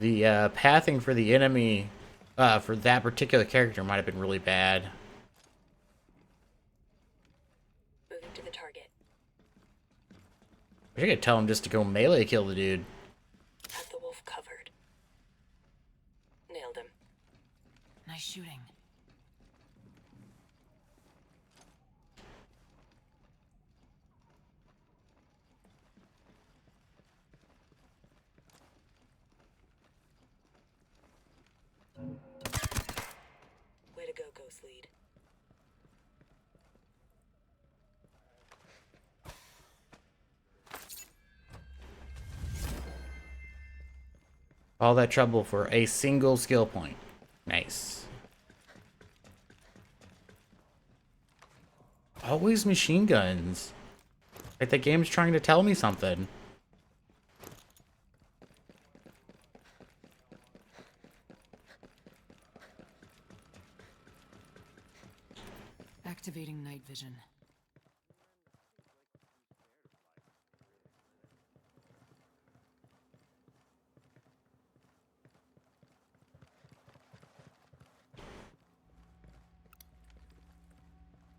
Speaker 1: The pathing for the enemy, for that particular character might have been really bad.
Speaker 3: Moving to the target.
Speaker 1: I could tell him just to go melee kill the dude.
Speaker 3: Have the wolf covered. Nailed him.
Speaker 5: Nice shooting.
Speaker 3: Way to go, Ghost Lead.
Speaker 1: All that trouble for a single skill point. Nice. Always machine guns. Like the game's trying to tell me something.
Speaker 5: Activating night vision.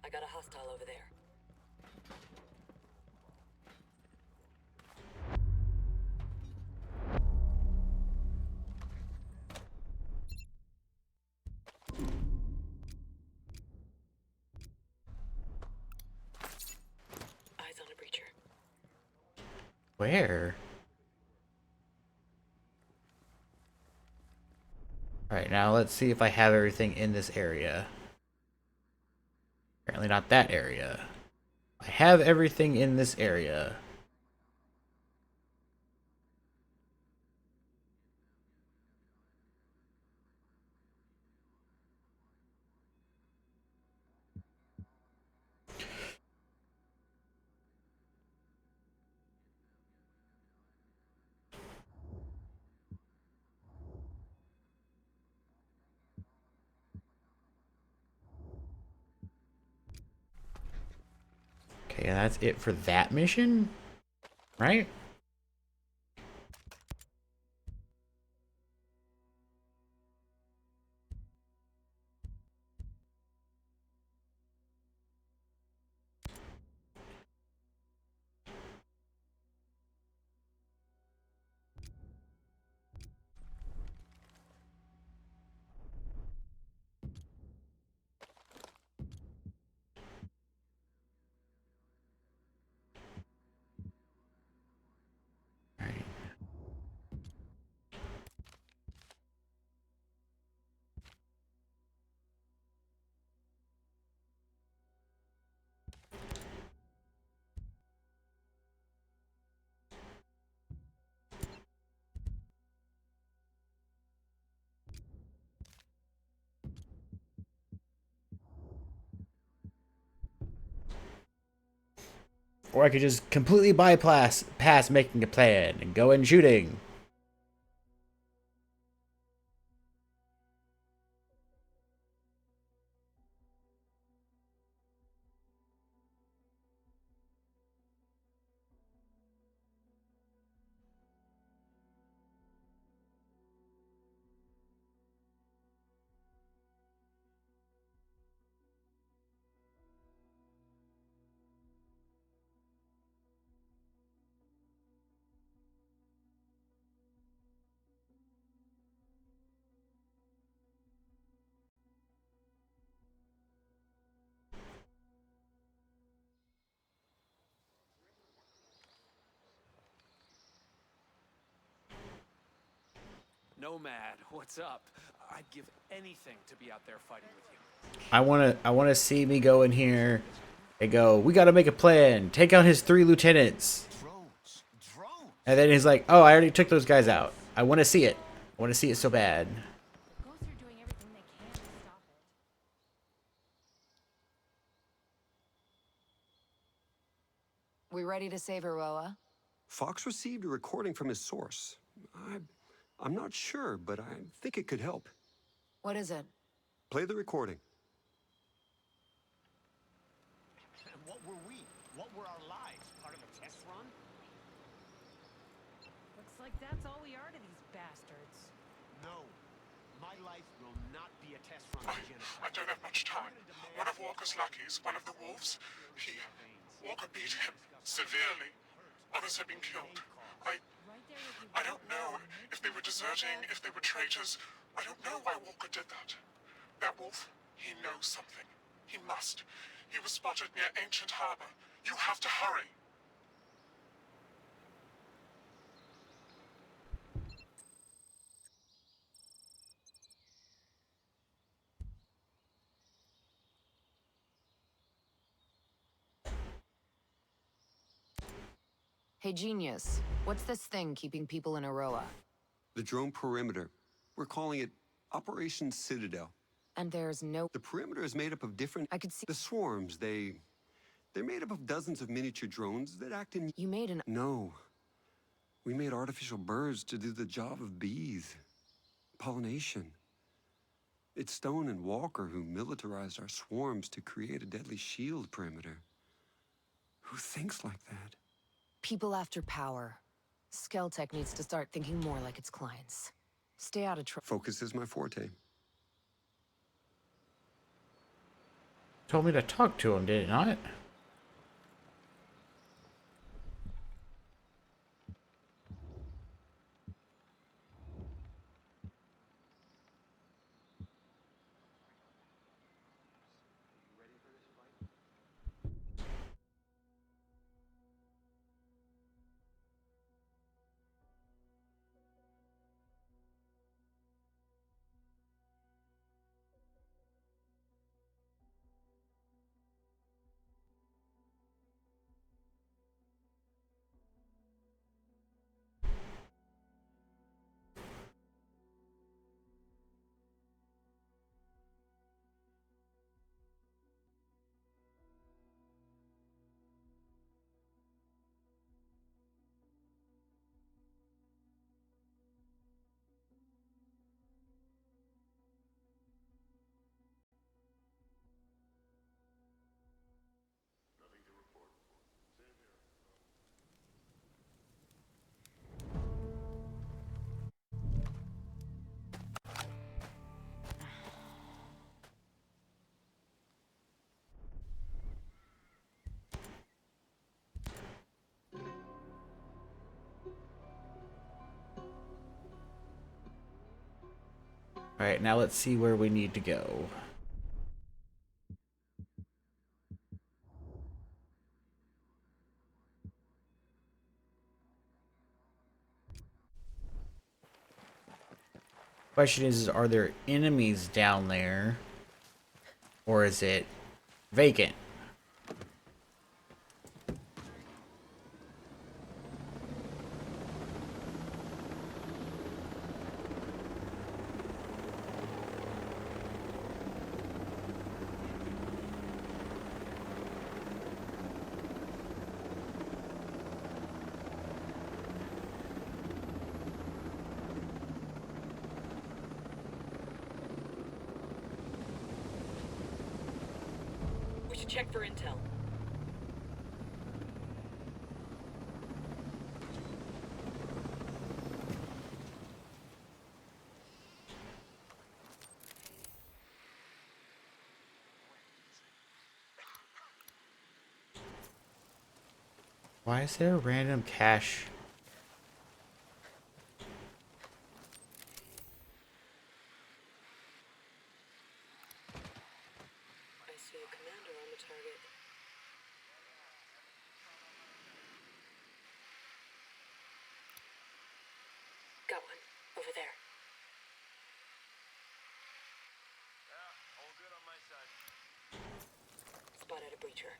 Speaker 3: I got a hostile over there. Eyes
Speaker 1: Where? Alright, now let's see if I have everything in this area. Apparently not that area. I have everything in this area. Okay, that's it for that mission? Right? Or I could just completely bypass past making a plan and go in shooting.
Speaker 13: Nomad, what's up? I'd give anything to be out there fighting with you.
Speaker 1: I wanna see me go in here and go, we gotta make a plan. Take out his 3 lieutenants. And then he's like, oh, I already took those guys out. I wanna see it. I wanna see it so bad.
Speaker 5: We ready to save Aroa?
Speaker 14: Fox received a recording from his source. I'm not sure, but I think it could help.
Speaker 5: What is it?
Speaker 14: Play the recording.
Speaker 6: And what were we? What were our lives? Part of a test run?
Speaker 8: Looks like that's all we are to these bastards.
Speaker 6: No. My life will not be a test run of genocide.
Speaker 16: I don't have much time. One of Walker's lackeys, one of the wolves, Walker beat him severely. Others have been killed. I don't know if they were deserting, if they were traitors. I don't know why Walker did that. That wolf, he knows something. He must. He was spotted near Ancient Harbor. You have to hurry.
Speaker 5: Hey, Genius. What's this thing keeping people in Aroa?
Speaker 14: The drone perimeter. We're calling it Operation Citadel.
Speaker 5: And there's no...
Speaker 14: The perimeter is made up of different...
Speaker 5: I could see...
Speaker 14: The swarms, they're made up of dozens of miniature drones that act in...
Speaker 5: You made an...
Speaker 14: No. We made artificial birds to do the job of bees. Pollination. It's Stone and Walker who militarized our swarms to create a deadly shield perimeter. Who thinks like that?
Speaker 5: People after power. Skeltech needs to start thinking more like its clients. Stay out of trouble.
Speaker 14: Focus is my forte.
Speaker 1: Told me to talk to him, did it not? Alright, now let's see where we need to go. Question is, are there enemies down there? Or is it vacant?
Speaker 3: We should check for intel.
Speaker 1: Why is there a random cache?
Speaker 3: I see a commander on the target. Got one. Over there.
Speaker 4: Yeah, all good on my side.
Speaker 3: Spotted a breacher.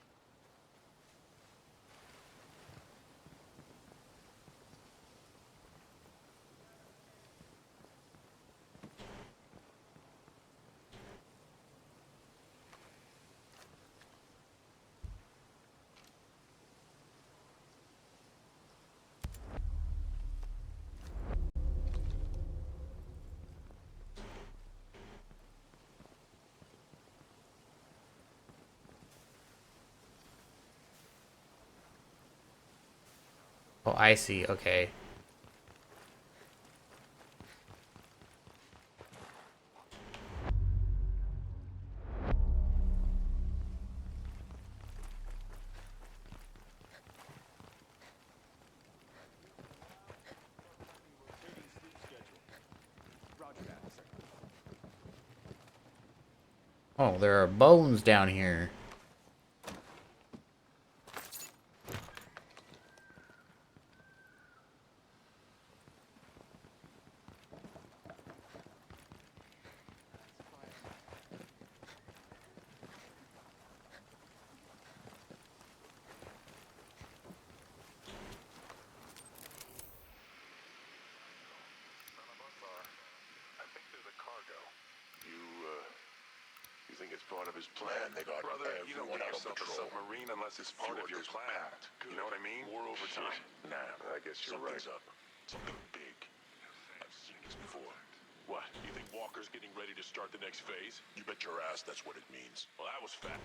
Speaker 1: Oh, I see. Okay. Oh, there are bones down here.
Speaker 16: I think there's a cargo. You think it's part of his plan? They got brother, you don't get yourself a submarine unless it's part of your plan. You know what I mean? War over time. Nah, I guess you're right. Something's up. Something big. I've seen this before. What? You think Walker's getting ready to start the next phase? You bet your ass that's what it means. Well, that was fat.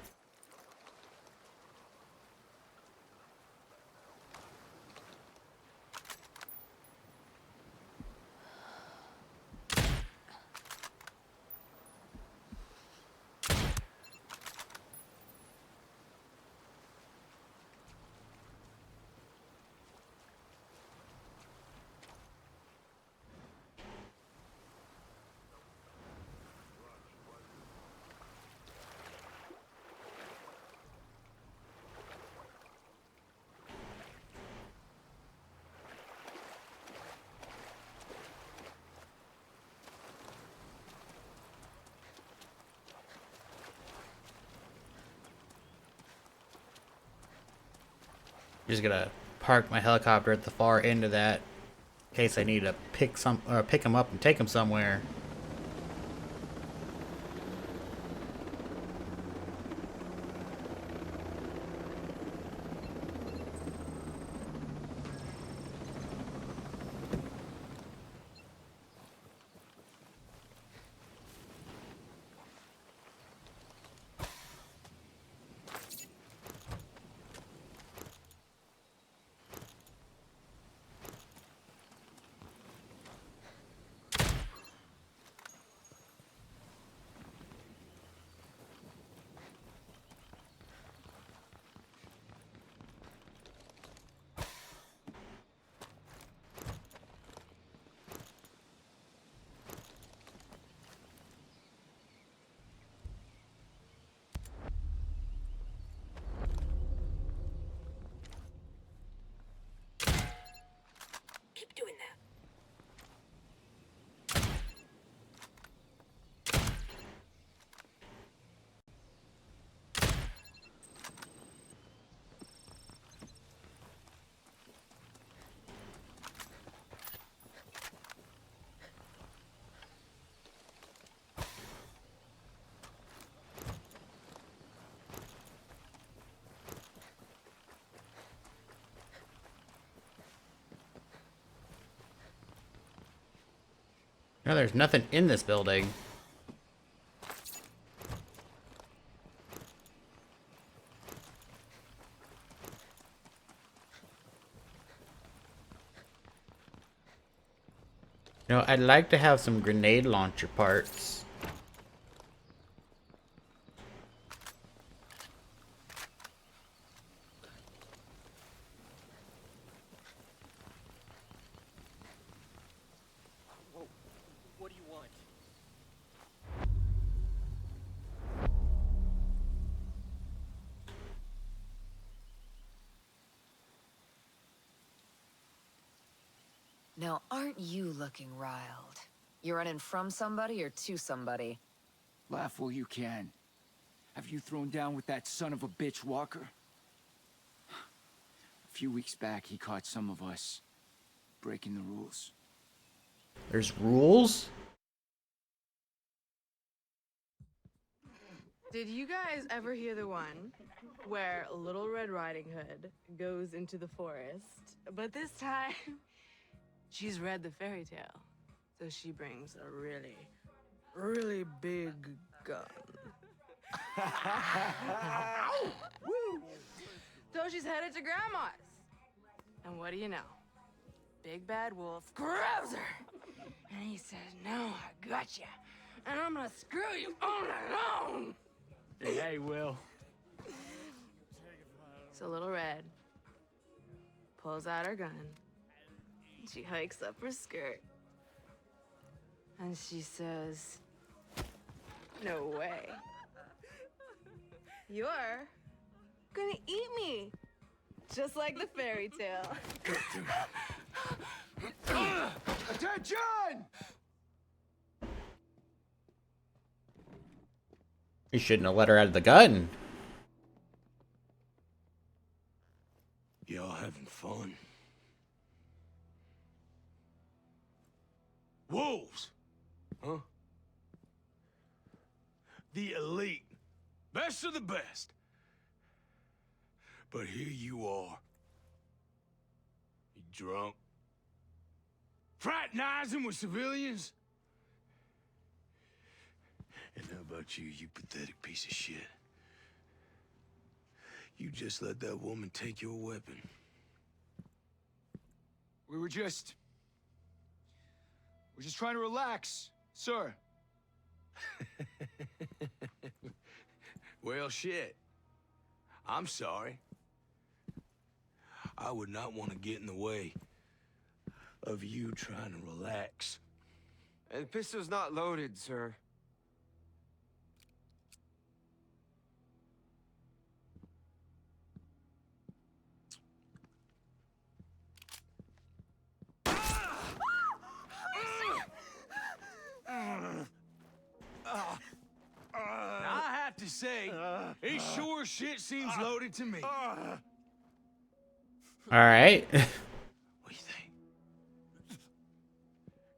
Speaker 1: Just gonna park my helicopter at the far end of that in case I need to pick him up and take him somewhere. No, there's nothing in this building. You know, I'd like to have some grenade launcher parts.
Speaker 2: What do you want?
Speaker 5: Now, aren't you looking riled? You're running from somebody or to somebody?
Speaker 17: Laugh while you can. Have you thrown down with that son of a bitch Walker? A few weeks back, he caught some of us breaking the rules.
Speaker 1: There's rules?
Speaker 18: Did you guys ever hear the one where Little Red Riding Hood goes into the forest, but this time she's read the fairy tale, so she brings a really, really big gun. So she's headed to Grandma's. And what do you know? Big Bad Wolf grabs her. And he says, "No, I got you. And I'm gonna screw you all alone."
Speaker 17: Hey, Will.
Speaker 18: So Little Red pulls out her gun. She hikes up her skirt. And she says, "No way. You're gonna eat me. Just like the fairy tale."
Speaker 12: Attention!
Speaker 1: You shouldn't have let her out of the gun.
Speaker 12: Y'all having fun? Wolves! Huh? The elite. Best of the best. But here you are. You drunk? Fraternizing with civilians? And how about you, you pathetic piece of shit? You just let that woman take your weapon.
Speaker 17: We're just trying to relax, sir.
Speaker 12: Well, shit. I'm sorry. I would not want to get in the way of you trying to relax.
Speaker 19: And the pistol's not loaded, sir.
Speaker 12: Now, I have to say, it sure as shit seems loaded to me.
Speaker 1: Alright.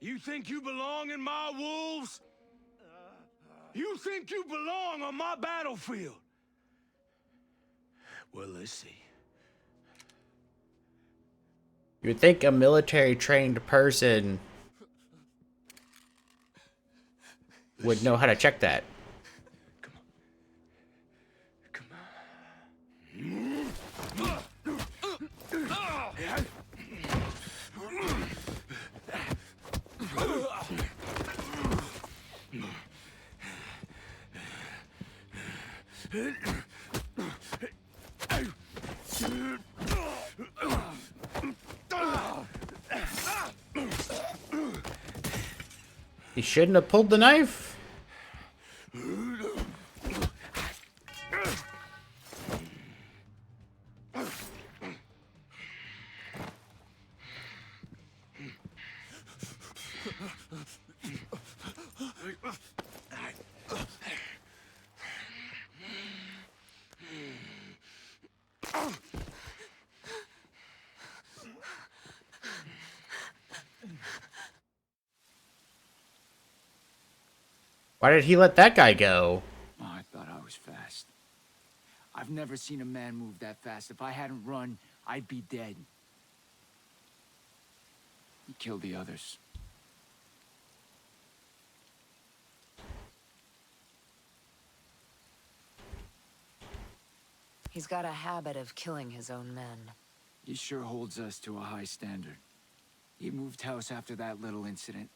Speaker 12: You think you belong in my wolves? You think you belong on my battlefield? Well, let's see.
Speaker 1: You would think a military trained person would know how to check that. He shouldn't have pulled the knife. Why did he let that guy go?
Speaker 17: Oh, I thought I was fast. I've never seen a man move that fast. If I hadn't run, I'd be dead. He killed the others.
Speaker 5: He's got a habit of killing his own men.
Speaker 17: He sure holds us to a high standard. He moved house after that little incident.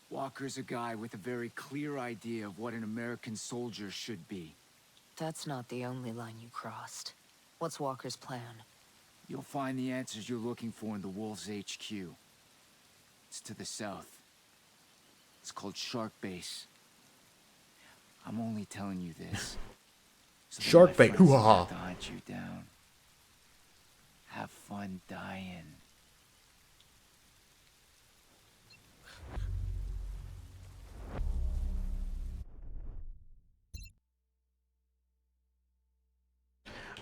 Speaker 17: Walker's a guy with a very clear idea of what an American soldier should be.
Speaker 5: That's not the only line you crossed. What's Walker's plan?
Speaker 17: You'll find the answers you're looking for in the Wolves HQ. It's to the south. It's called Shark Base. I'm only telling you this. So that
Speaker 1: Shark
Speaker 17: my
Speaker 1: bait,
Speaker 17: friends don't
Speaker 1: hoo-ha.
Speaker 17: have to hunt you down. Have fun dying.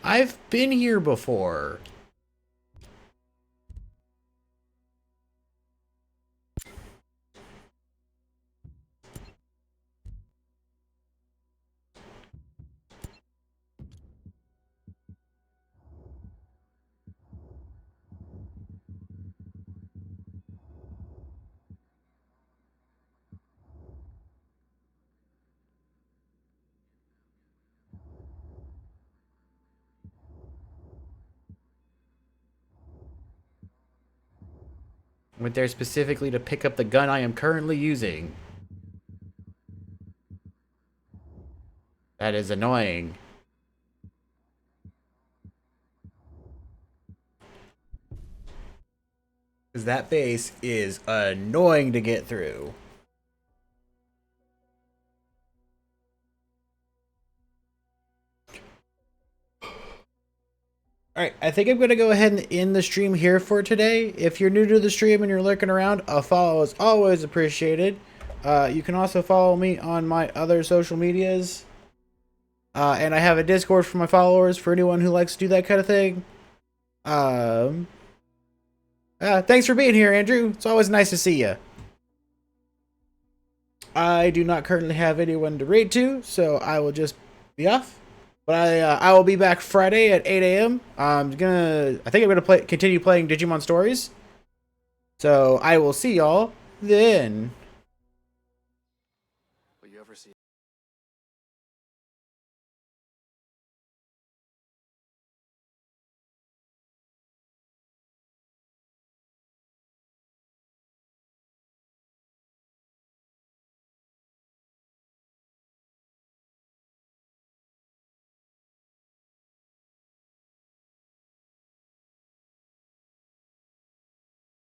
Speaker 1: I've been here before. Went there specifically to pick up the gun I am currently using. That is annoying. Because that base is annoying to get through. Alright, I think I'm going to go ahead and end the stream here for today. If you're new to the stream and you're lurking around, a follow is always appreciated. You can also follow me on my other social medias. And I have a Discord for my followers for anyone who likes to do that kind of thing. Thanks for being here, Andrew. It's always nice to see you. I do not currently have anyone to raid to, so I will just be off. But I will be back Friday at 8 a.m. I think I'm gonna continue playing Digimon Stories. So I will see y'all then.